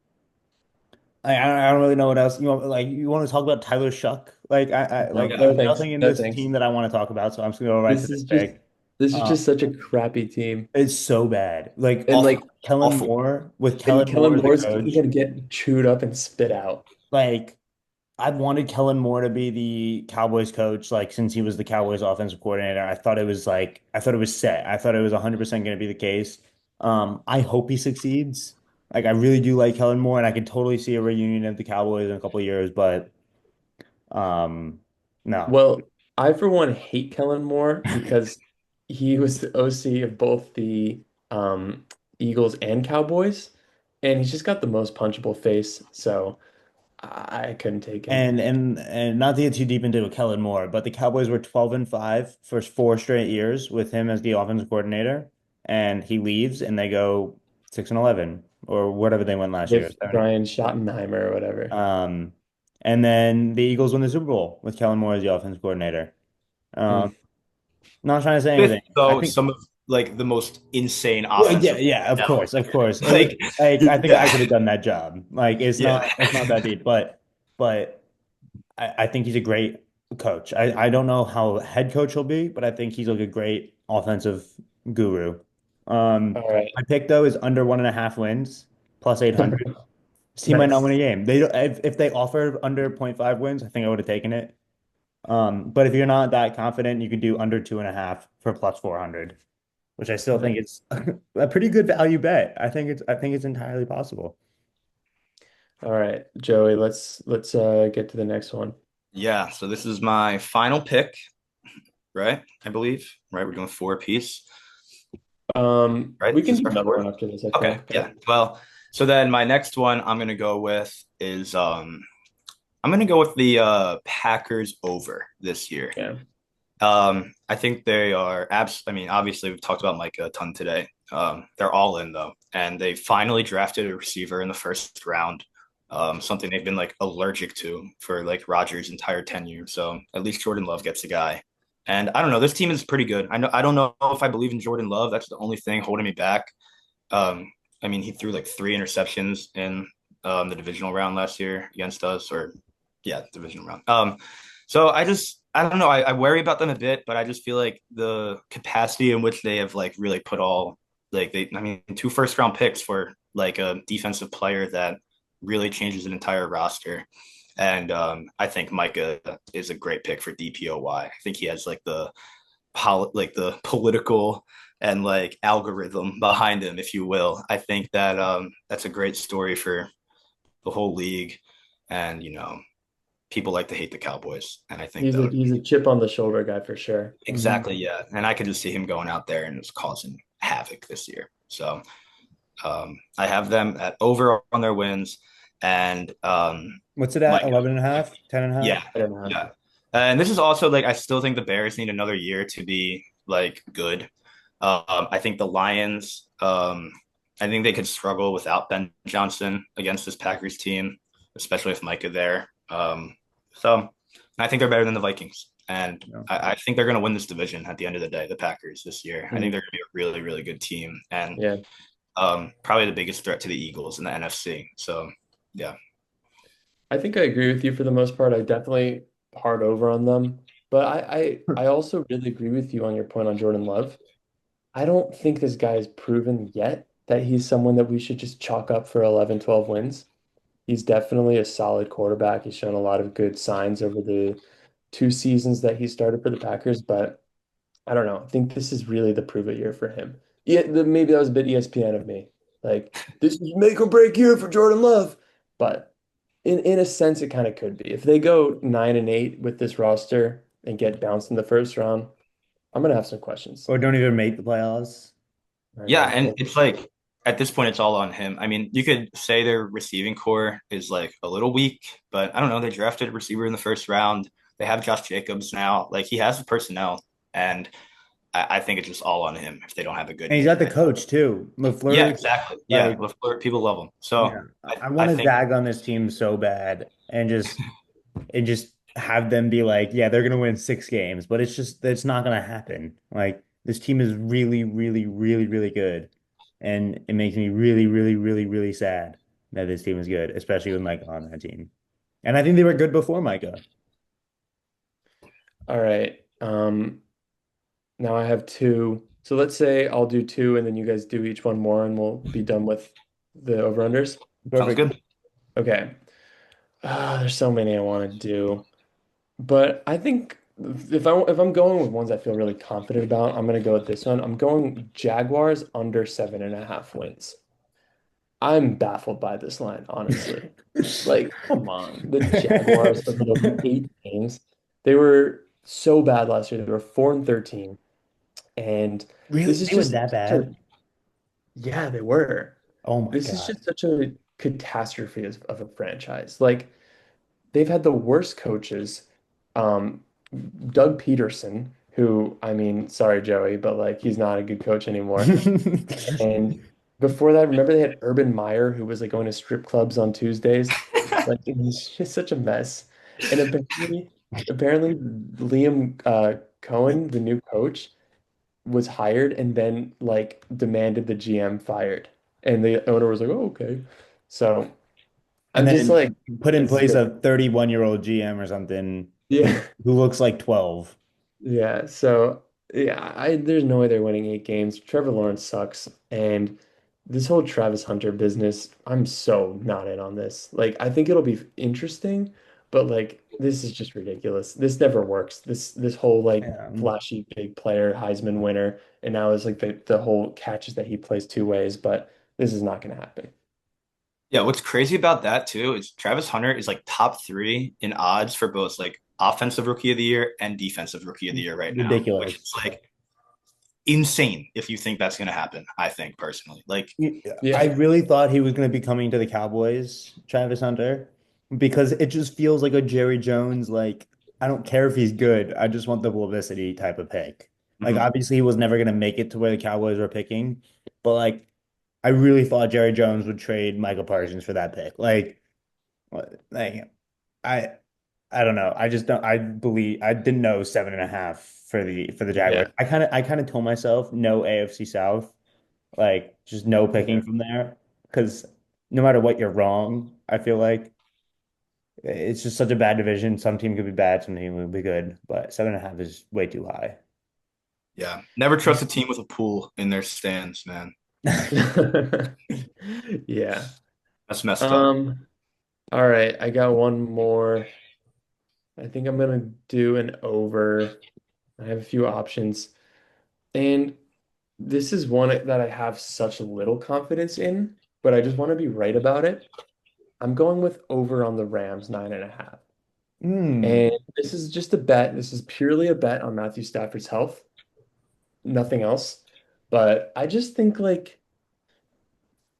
I don't really know what else you want to talk about Tyler Shuck. Like No, like Yeah. no there's thanks. nothing in No this thanks. team that I want to talk about, so I'm just gonna go right to This this is just pick. this is Uh, just such a crappy team. it's so bad. Like And Awful. like Kellen Awful. Moore with and Kellen Kellen Moore, the Moore's coach. gonna get chewed up and spit out. Like I wanted Kellen Moore to be the Cowboys coach, like since he was the Cowboys offensive coordinator. I thought it was set. I thought it was 100% going to be the case. I hope he succeeds. Like I really do like Kellen Moore, and I could totally see a reunion of the Cowboys in a couple of years, but um, no. Well, I for one hate Kellen Moore because he was the OC of both the um, Eagles and Cowboys, and he's just got the most punchable face, so I couldn't take him. And not to get too deep into Kellen Moore, but the Cowboys were 12-5 for 4 straight years with him as the offensive coordinator, and he leaves and they go 6-11 or whatever they went last year, With 7. Brian Schottenheimer or whatever. Um, and then the Eagles win the Super Bowl with Kellen Moore as the offense coordinator. Mm. Um, not trying to say With anything. I though think, some of like the most insane well, yeah, offensive yeah, of talent course, of here. course. Like, I think I could have yeah. done that job. Like, Yeah. it's not that deep, but I think he's a great coach. I don't know how head coach he'll be, but I think he's like a great offensive guru. All right. My pick though is under 1.5 wins, plus 800. This team might not Nice. win a game. They don't, if they offered under zero point 0.5 wins, I think I would have taken it. But if you're not that confident, you could do under 2.5 for plus 400, which I still think Nice. it's a pretty good value bet. I think it's entirely possible. All right, Joey, let's get to the next one. Yeah. So this is my final pick, right? I believe. Right. We're doing four apiece. Right? We Is can this do our another fourth? one after this, I Okay. think, Yeah. but Well, so then my next one I'm gonna go with is I'm gonna go with the Packers over this year. yeah. I think they are I mean, obviously we've talked about Micah a ton today. They're all in though, and they finally drafted a receiver in the first round. Something they've been like allergic to for like Rodgers' entire tenure. So at least Jordan Love gets a guy. And I don't know, this team is pretty good. I don't know if I believe in Jordan Love. That's the only thing holding me back. I mean, he threw like 3 interceptions in the divisional round last year against us, or yeah, divisional round. So I don't know. I worry about them a bit, but I just feel like the capacity in which they have like really put all like they I mean 2 first round picks for like a defensive player that really changes an entire roster. And I think Micah is a great pick for DPOY. I think he has like the political and like algorithm behind him, if you will. I think that that's a great story for the whole league, and people like to hate the Cowboys, and I think He's that a would he's a chip on the shoulder guy for sure. Mhm. exactly, yeah. And I could just see him going out there and just causing havoc this year. So I have them at over on their wins, and What's it at? Mike, 11 and a half? 10 and a half? yeah, I don't know. yeah. And this is also like I still think the Bears need another year to be like good. I think the Lions, I think they could struggle without Ben Johnson against this Packers team, especially with Micah there. So I think they're better than the Vikings. And No. I think they're going to win this division at the end of the day, the Packers this year. I think Mm, they're going to be a really, really good team and yeah, probably the biggest threat to the Eagles in the NFC. So, yeah. I think I agree with you for the most part. I definitely hard over on them, but I also really agree with you on your point on Jordan Love. I don't think this guy has proven yet that he's someone that we should just chalk up for 11, 12 wins. He's definitely a solid quarterback. He's shown a lot of good signs over the 2 seasons that he started for the Packers, but I don't know. I think this is really the prove it year for him. Yeah, maybe that was a bit ESPN of me. Like, this is make or break year for Jordan Love. But in a sense, it kind of could be. If they go 9-8 with this roster and get bounced in the first round, I'm gonna have some questions. Or don't even make the playoffs. I Yeah, know. and it's like at this point, it's all on him. I mean, you could say their receiving core is like a little weak, but I don't know. They drafted a receiver in the first round. They have Josh Jacobs now. Like he has the personnel, and I think it's just all on him if they don't have a good And he's year. got the coach too. Yeah, LaFleur, exactly. Yeah, like, LaFleur, people love him. yeah, So I I want to think zag on this team so bad and just have them be like, yeah, they're gonna win 6 games, but it's not gonna happen. Like this team is really, really, really, really good. And it makes me really, really, really, really sad that this team is good, especially with Micah on that team. And I think they were good before Micah. All right. Now I have two. So let's say I'll do two and then you guys do each one more and we'll be done with the over-unders. sounds Perfect. good. Okay. There's so many I want to do. But I think if I'm going with ones I feel really confident about, I'm gonna go with this one. I'm going Jaguars under 7.5 wins. I'm baffled by this line, honestly. Like, come on. The Jaguars over those 8 games, they were so bad last year. They were 4-13. And Really? this is They were just that such a, bad? yeah, they were. Oh my This is God. just such a catastrophe of a franchise. Like, they've had the worst coaches. Um, Doug Peterson, who, I mean, sorry, Joey, but like he's not a good coach anymore. And before that, remember they had Urban Meyer, who was like going to strip clubs on Tuesdays. Like it was just such a mess. And apparently Liam Cohen, the new coach, was hired and then like demanded the GM fired. And the owner was like, "Oh, okay." So And I'm just then like, put in this is place gonna, a 31-year-old GM or something yeah. who looks like 12. Yeah, so yeah, there's no way they're winning 8 games. Trevor Lawrence sucks, and this whole Travis Hunter business, I'm so not in on this. Like, I think it'll be interesting, but like, this is just ridiculous. This never works. This whole like Yeah. flashy big player Heisman winner, and now it's like the whole catches that he plays 2 ways, but this is not going to happen. Yeah, what's crazy about that too is Travis Hunter is like top 3 in odds for both like offensive rookie of the year and defensive rookie of the year right now, which is Ridiculous. like insane if you think that's going to happen, I think personally. Like, I Yeah, really thought he was going to be coming to the Cowboys, Travis Hunter, because it just feels like a Jerry Jones, like, I don't care if he's good. I just want the publicity type of pick. Like, mhm. obviously, he was never going to make it to where the Cowboys were picking, but like, I really thought Jerry Jones would trade Micah Parsons for that pick. Like, I, I don't know. I just don't. I didn't know 7.5 for the Jaguars. yeah. I kind of told myself no AFC South. Like just no Yeah. picking from there. Because no matter what, you're wrong. I feel like it's just such a bad division. Some team could be bad, some team would be good, but 7.5 is way too high. Yeah. Never trust a team with a pool in their stands, man. Yeah. That's messed up. Um, all right, I got one more. I think I'm gonna do an over. I have a few options. And this is one that I have such little confidence in, but I just want to be right about it. I'm going with over on the Rams 9.5. Hmm. And this is just a bet. This is purely a bet on Matthew Stafford's health, nothing else. But I just think like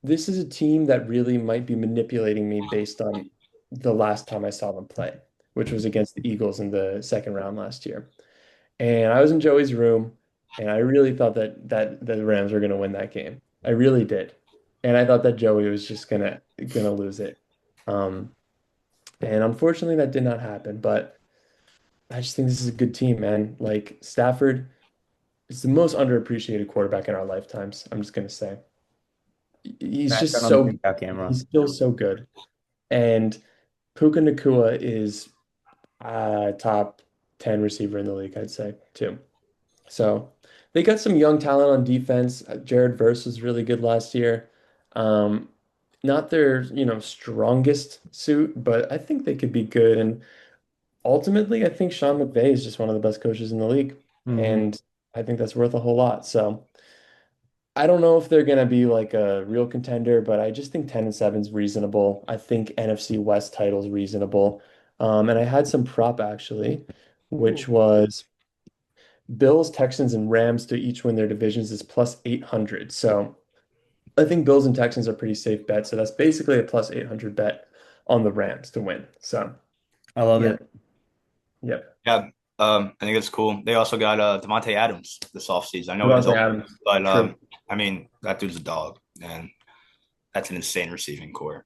this is a team that really might be manipulating me based on the last time I saw them play, which was against the Eagles in the second round last year. And I was in Joey's room, and I really thought that the Rams were going to win that game. I really did, and I thought that Joey was just gonna lose it. Um, and unfortunately, that did not happen. But I just think this is a good team, man. Like Stafford is the most underappreciated quarterback in our lifetimes. I'm just gonna say he's Back just on the so TikTok camera. he's still so good. And Puka Nacua is top 10 receiver in the league, I'd say, too. So they got some young talent on defense. Jared Verse was really good last year. Um, Not their, strongest suit, but I think they could be good. And ultimately, I think Sean McVay is just one of the best coaches in the league. Hmm. And I think that's worth a whole lot. So I don't know if they're going to be like a real contender, but I just think 10-7 is reasonable. I think NFC West title is reasonable. And I had some prop actually, which Ooh. was Bills, Texans, and Rams to each win their divisions is plus 800. So I think Bills and Texans are pretty safe bet. So that's basically a plus 800 bet on the Rams to win. So I love yeah, it. yep. Yeah. I think it's cool. They also got Devontae Adams this offseason. I know it is Devontae open, Adams. but True. I mean that dude's a dog, and that's an insane receiving core.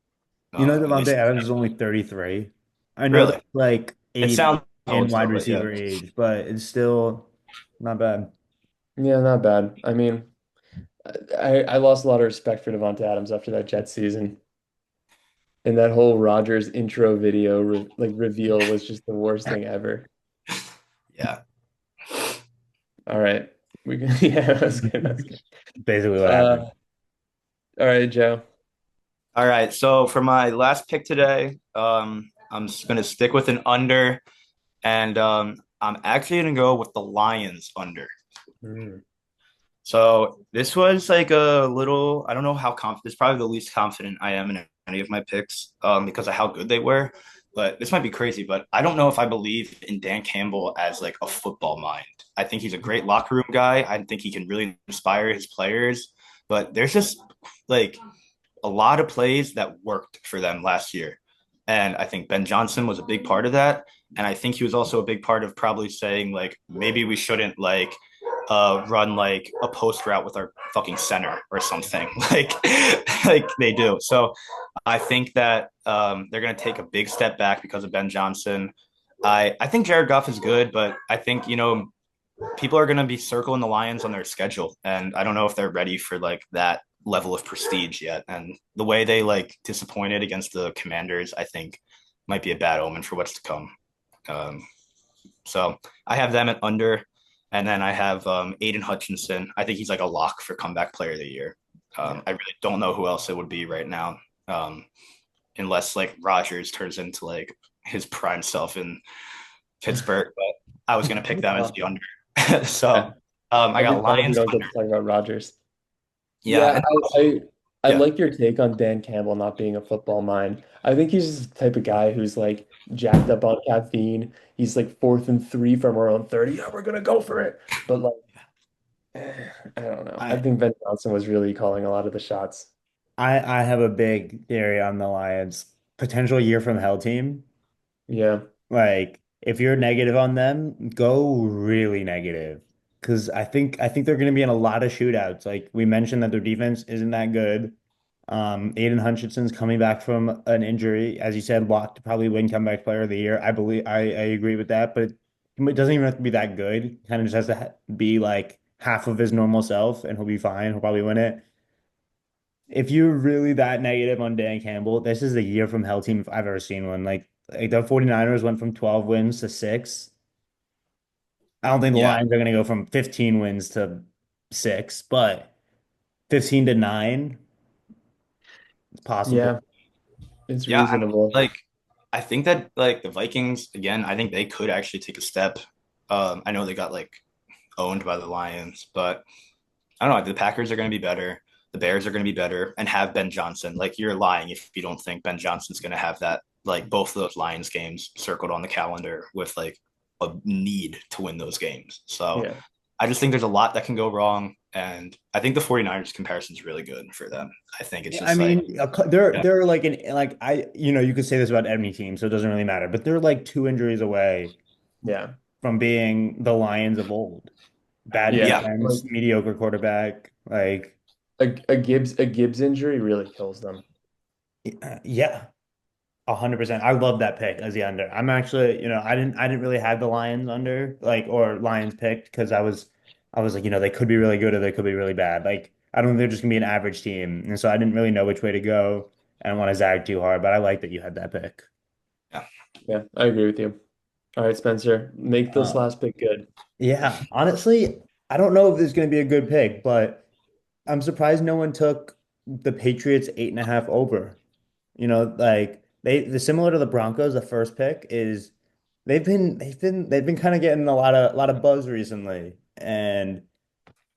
You know, At Devontae least Adams is only 33. I know really. that's like It eight sounds in old wide still, but yeah. receiver age, but it's still not bad. Yeah, not bad. I mean, I lost a lot of respect for Devontae Adams after that Jets season. And that whole Rodgers intro video reveal was just the worst thing ever. Yeah. All right. We can, yeah, that's good. That's good. Basically what happened. Uh, all right, Joe. All right. So for my last pick today, I'm just gonna stick with an under, and I'm actually gonna go with the Lions under. Mm. So this was like a little, I don't know how confident, it's probably the least confident I am in any of my picks, because of how good they were. But this might be crazy, but I don't know if I believe in Dan Campbell as like a football mind. I think he's a great locker room guy. I think he can really inspire his players. But there's just like a lot of plays that worked for them last year. And I think Ben Johnson was a big part of that. And I think he was also a big part of probably saying, like, maybe we shouldn't run like a post route with our fucking center or something like they do. So I think that they're going to take a big step back because of Ben Johnson. I think Jared Goff is good, but I think people are going to be circling the Lions on their schedule, and I don't know if they're ready for like that level of prestige yet. And the way they like disappointed against the Commanders, I think might be a bad omen for what's to come. Um, so I have them at under, and then I have Aiden Hutchinson. I think he's like a lock for comeback player of the year. Yeah. I really don't know who else it would be right now, unless like Rodgers turns into like his prime self in Pittsburgh. But I was gonna pick them as Uh, the under. So yeah. I I'll be got bummed we Lions don't get under. to talk about Rodgers. Yeah, Yeah, and I yeah, like your take on Dan Campbell not being a football mind. I think he's just the type of guy who's like jacked up on caffeine. He's like 4th and 3 from our own 30. Yeah, we're gonna go for it. But like, I don't know. I I think Ben Johnson was really calling a lot of the shots. I have a big theory on the Lions. Potential year from hell team. Yeah. Like if you're negative on them, go really negative. Because I think they're going to be in a lot of shootouts. Like we mentioned that their defense isn't that good. Aiden Hutchinson's coming back from an injury, as you said, locked to probably win comeback player of the year. I believe I agree with that, but it doesn't even have to be that good. Kind of just has to be like half of his normal self, and he'll be fine. He'll probably win it. if you're really that negative on Dan Campbell, this is the year from hell team if I've ever seen one. Like the 49ers went from 12 wins to 6. I don't think the Yeah. Lions are going to go from 15 wins to 6, but 15 to 9, it's possible. Yeah, it's Yeah, reasonable. I think that like the Vikings again, I think they could actually take a step. I know they got like owned by the Lions, but I don't know. The Packers are going to be better. The Bears are going to be better and have Ben Johnson. Like you're lying if you don't think Ben Johnson's going to have that like both of those Lions games circled on the calendar with like a need to win those games. So Yeah. I just think there's a lot that can go wrong. And I think the 49ers comparison is really good for them. I think it's Yeah, I just like, mean, they're yeah, they're like you could say this about any team, so it doesn't really matter. But they're like 2 injuries away Yeah. from being the Lions of old. Bad Yeah. yeah, defense, Like mediocre quarterback. Like, a Gibbs injury really kills them. yeah, 100%. I love that pick as the under. I'm actually, I didn't really have the Lions under, like, or Lions picked because I was like, they could be really good or they could be really bad. Like, I don't think they're just gonna be an average team, and so I didn't really know which way to go. I don't want to zag too hard, but I like that you had that pick. yeah. Yeah, I agree with you. All right, Spencer, make this Um, last pick good. yeah, honestly, I don't know if this is gonna be a good pick, but I'm surprised no one took the Patriots 8.5 over. Like they're similar to the Broncos. The first pick is they've been kind of getting a lot of buzz recently, and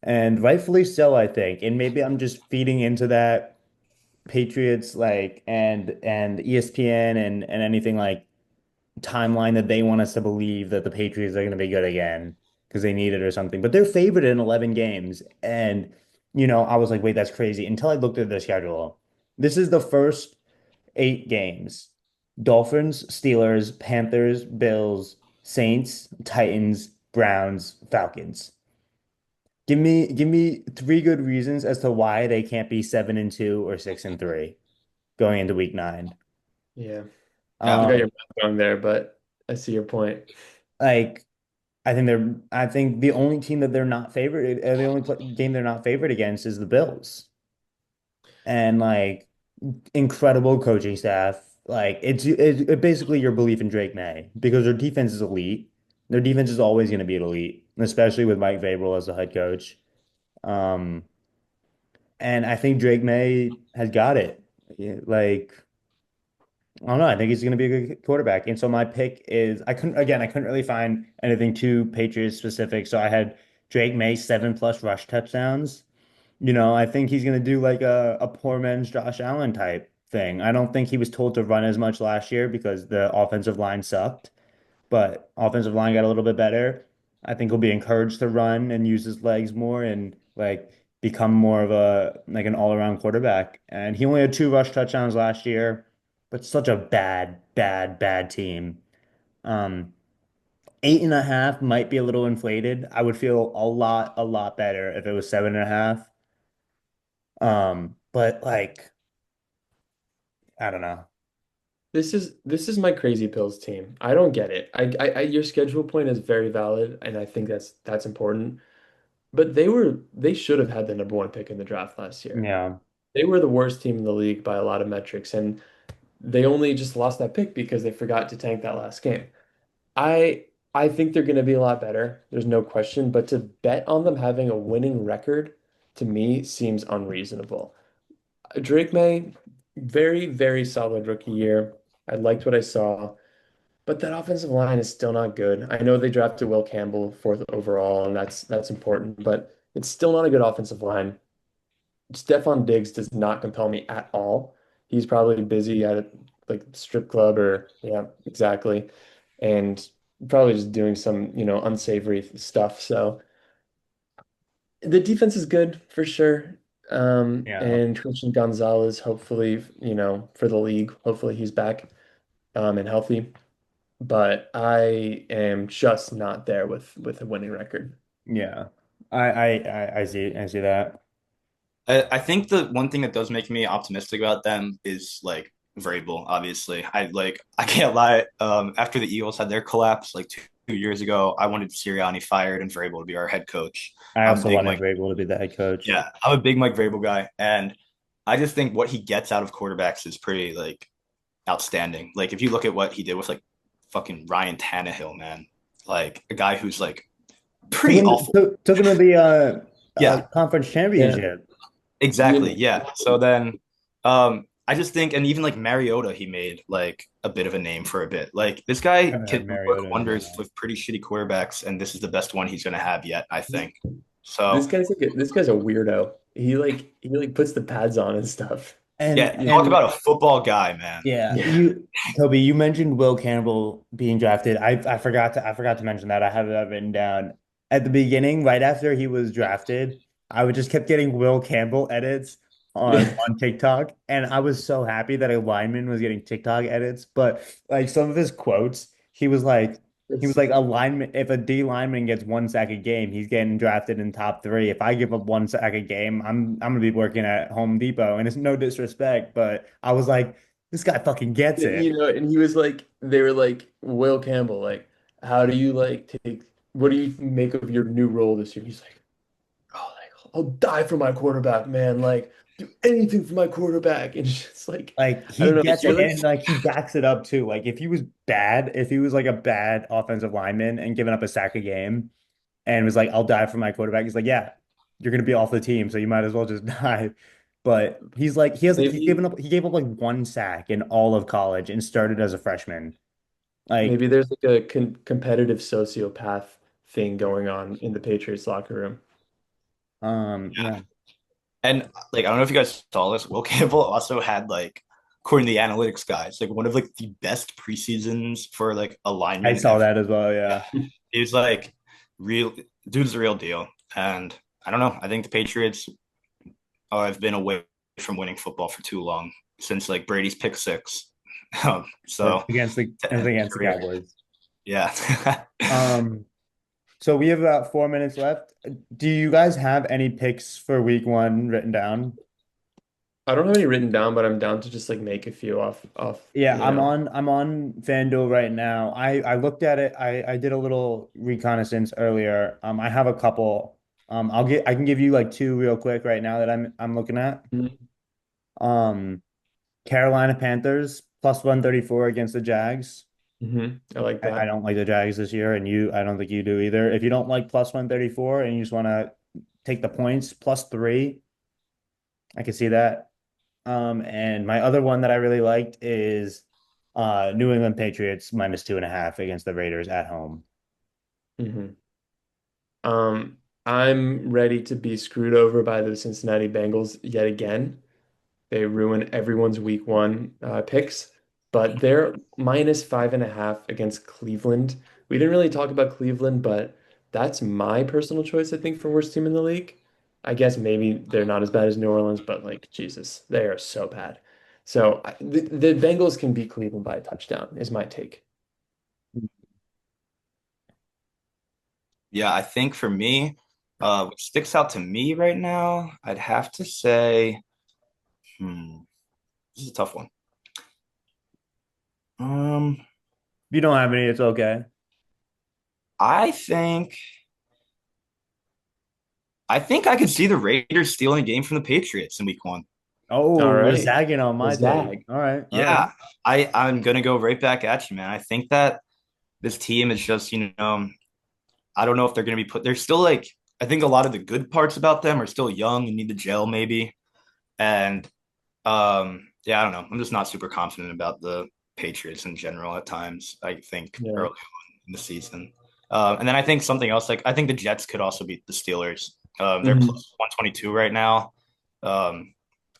rightfully so, I think. And maybe I'm just feeding into that Patriots like and ESPN and anything like timeline that they want us to believe that the Patriots are going to be good again because they need it or something. But they're favored in 11 games, and I was like, wait, that's crazy until I looked at the schedule. This is the first 8 games. Dolphins, Steelers, Panthers, Bills, Saints, Titans, Browns, Falcons. Give me 3 good reasons as to why they can't be 7-2 or 6-3 going into week 9. Yeah, Yeah. you got your Um, math wrong there, but I see your point. like I think the only team that they're not favored, the only game they're not favored against is the Bills. And like incredible coaching staff. Like it's basically your belief in Drake May because their defense is elite. Their defense is always going to be elite, especially with Mike Vrabel as the head coach. Um, and I think Drake May has got it. Yeah, like I don't know. I think he's going to be a good quarterback. And so my pick is I couldn't really find anything too Patriots specific. So I had Drake May 7+ rush touchdowns. I think he's going to do like a poor man's Josh Allen type thing. I don't think he was told to run as much last year because the offensive line sucked, but offensive line got a little bit better. I think he'll be encouraged to run and use his legs more and like become more of a like an all-around quarterback. And he only had 2 rush touchdowns last year, but such a bad, bad, bad team. Um, 8.5 might be a little inflated. I would feel a lot better if it was 7.5. But like, I don't know. This is my crazy pills team. I don't get it. Your schedule point is very valid, and I think that's important. But they should have had the number one pick in the draft last year. Yeah. They were the worst team in the league by a lot of metrics, and they only just lost that pick because they forgot to tank that last game. I think they're going to be a lot better. There's no question, but to bet on them having a winning record to me seems unreasonable. Drake May, very, very solid rookie year. I liked what I saw, but that offensive line is still not good. I know they drafted Will Campbell fourth overall, and that's important, but it's still not a good offensive line. Stefon Diggs does not compel me at all. He's probably busy at like strip club or yeah, exactly. And probably just doing some, unsavory stuff. So the defense is good for sure. Yeah. And Christian Gonzalez, hopefully, for the league, hopefully he's back and healthy. But I am just not there with a winning record. Yeah. I see that. I think the one thing that does make me optimistic about them is like Vrabel, obviously. I can't lie. After the Eagles had their collapse like 2 years ago, I wanted Sirianni fired and Vrabel to be our head coach. I I'm a also big wanted Mike, Vrabel to be the head coach. yeah, I'm a big Mike Vrabel guy. And I just think what he gets out of quarterbacks is pretty like outstanding. Like if you look at what he did with like fucking Ryan Tannehill, man, like a guy who's like Took pretty him awful. took him to the Yeah, conference Yeah. championship. exactly. You Yeah. So then, I just think, and even like Mariota, he made like a bit of a name for a bit. Like this I guy haven't can heard work Mariota in a wonders while. with pretty shitty quarterbacks, and this is the best one he's gonna have yet, I know, think. So this guy's a weirdo. He like puts the pads on and stuff. yeah, You talk And about a football guy, man. yeah, Yeah. you Toby, you mentioned Will Campbell being drafted. I forgot to mention that. I have that written down at the beginning, right after he was drafted. I would just kept getting Will Campbell edits on Yeah. TikTok, and I was so happy that a lineman was getting TikTok edits. But like some of his quotes, he was It's like a lineman. If a D lineman gets one sack a game, he's getting drafted in top three. If I give up one sack a game, I'm gonna be working at Home Depot. And it's no disrespect, but I was like, this guy fucking gets it. and he was like, they were like, Will Campbell, like, how do you like take, what do you make of your new role this year? He's like, oh, like, I'll die for my quarterback, man. Like, do anything for my quarterback. And it's just like, Like I he don't know. gets it, and like he backs it up too. Like if he was like a bad offensive lineman and giving up a sack a game, and was like, "I'll die for my quarterback." He's like, "Yeah, you're gonna be off the team, so you might as well just die." But he's like, Maybe he gave up like one sack in all of college and started as a freshman. Like, maybe there's like a competitive sociopath thing going on in the Patriots locker room. yeah, And like I don't know if you guys saw this, Will Campbell also had like according to the analytics guys, like one of like the best preseasons for like a I lineman saw ever. that as well. Yeah. Yeah, He was like real dude's the real deal. And I don't know. I think the Patriots have been away from winning football for too long since like Brady's pick six. So to end his against the career. Cowboys. Yeah. Um, so we have about 4 minutes left. Do you guys have any picks for week one written down? I don't have any written down, but I'm down to just like make a few Yeah, you know. I'm on FanDuel right now. I looked at it. I did a little reconnaissance earlier. I have a couple. I can give you like two real quick right now that I'm looking at. Mhm. Um, Carolina Panthers plus 134 against the Jags. I like I that. don't like the Jags this year, and I don't think you do either. If you don't like plus 134 and you just want to take the points plus three, I can see that. And my other one that I really liked is New England Patriots minus 2.5 against the Raiders at home. hmm I'm ready to be screwed over by the Cincinnati Bengals yet again. They ruin everyone's week one picks, but they're minus 5.5 against Cleveland. We didn't really talk about Cleveland, but that's my personal choice, I think, for worst team in the league. I guess maybe they're not as bad as New Orleans, but like Jesus, they are so bad. So the Bengals can beat Cleveland by a touchdown, is my take. Yeah, I think for me, what sticks out to me right now, I'd have to say, this is a tough one. Um, If you don't have any, it's okay. I think I think I could see the Raiders stealing a game from the Patriots in week one. All Oh, right. zagging on The my take. Zag. All right, all right. Yeah, I'm gonna go right back at you, man. I think that this team is just, I don't know if they're gonna be put. They're still like, I think a lot of the good parts about them are still young and need to gel maybe. And yeah, I don't know. I'm just not super confident about the Patriots in general at times. I think Yeah. early on in the season. And then I think something else, like I think the Jets could also beat the Steelers. They're Mhm. plus 122 right now. Um,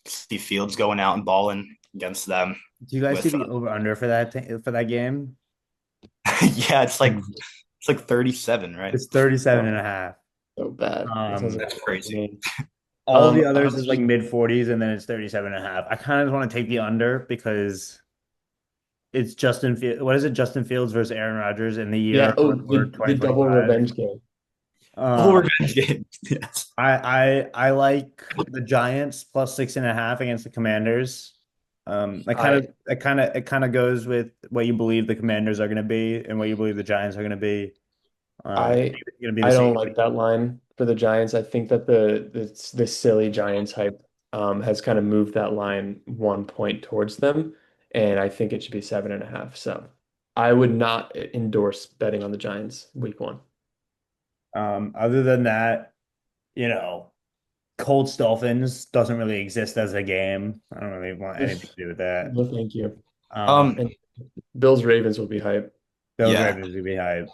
Steve Fields going out and balling against them Do you guys see with the over under for that game? yeah, Mhm. it's like 37, right? It's 37 and Oh, a half. so bad. That sounds like Um, That's a horrible crazy. game. all the I others was is like just mid 40s and then it's 37 and a half. I kind of want to take the under because it's what is it? Justin Fields versus Aaron Rodgers in the yeah. year Oh, or the double 2025. revenge game. Oh, Um, revenge game. Yes. I like the Giants plus 6.5 against the Commanders. I It kind of goes with what you believe the Commanders are going to be and what you believe the Giants are going to be. I Going to be the I same. don't like that line for the Giants. I think that the silly Giants hype has kind of moved that line 1 point towards them, and I think it should be 7.5. So I would not endorse betting on the Giants week one. Other than that, you know, Colts Dolphins doesn't really exist as a game. I don't really want anything to do with that. No, thank you. Um, And Bills Ravens will be hype. Bills yeah. Ravens would be hype.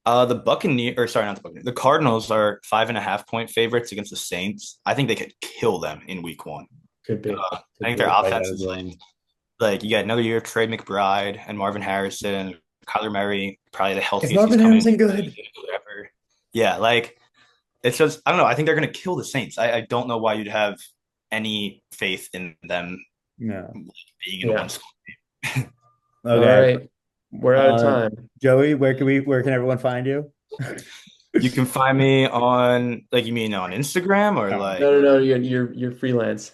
The Buccaneers, or sorry, not the Buccaneers. The Cardinals are 5.5 point favorites against the Saints. I think they could kill them in week one. Could be. I Could think their be. Like that offense as is well. like you got another year of Trey McBride and Marvin Harrison, Kyler Murray, probably the Is healthiest he's Marvin coming Harrison good? ever. Yeah, like it's just I don't know. I think they're gonna kill the Saints. I don't know why you'd have any faith in them No. being in one Yeah. school. All Okay. right. We're out of Uh, time. Joey, where can everyone find you? You can find me on like you mean on Instagram or Um, like No, no, no. You're freelance.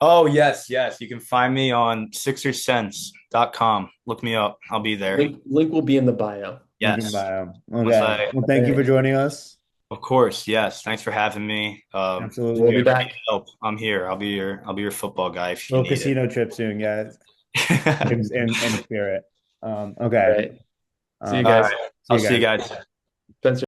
oh yes. You can find me on sixersense.com. Look me up. I'll be there. Link will be in the bio. link in Yes. bio. Once Okay. I Well, All thank you for right. joining us. of course, yes. Thanks for having me. We'll Absolutely. be If you need back. help, I'm here. I'll be your football guy if you Little need casino trip soon, guys. it. In spirit. All Okay. right. See you All Um, guys. right. see I'll you see you guys. guys. Spencer.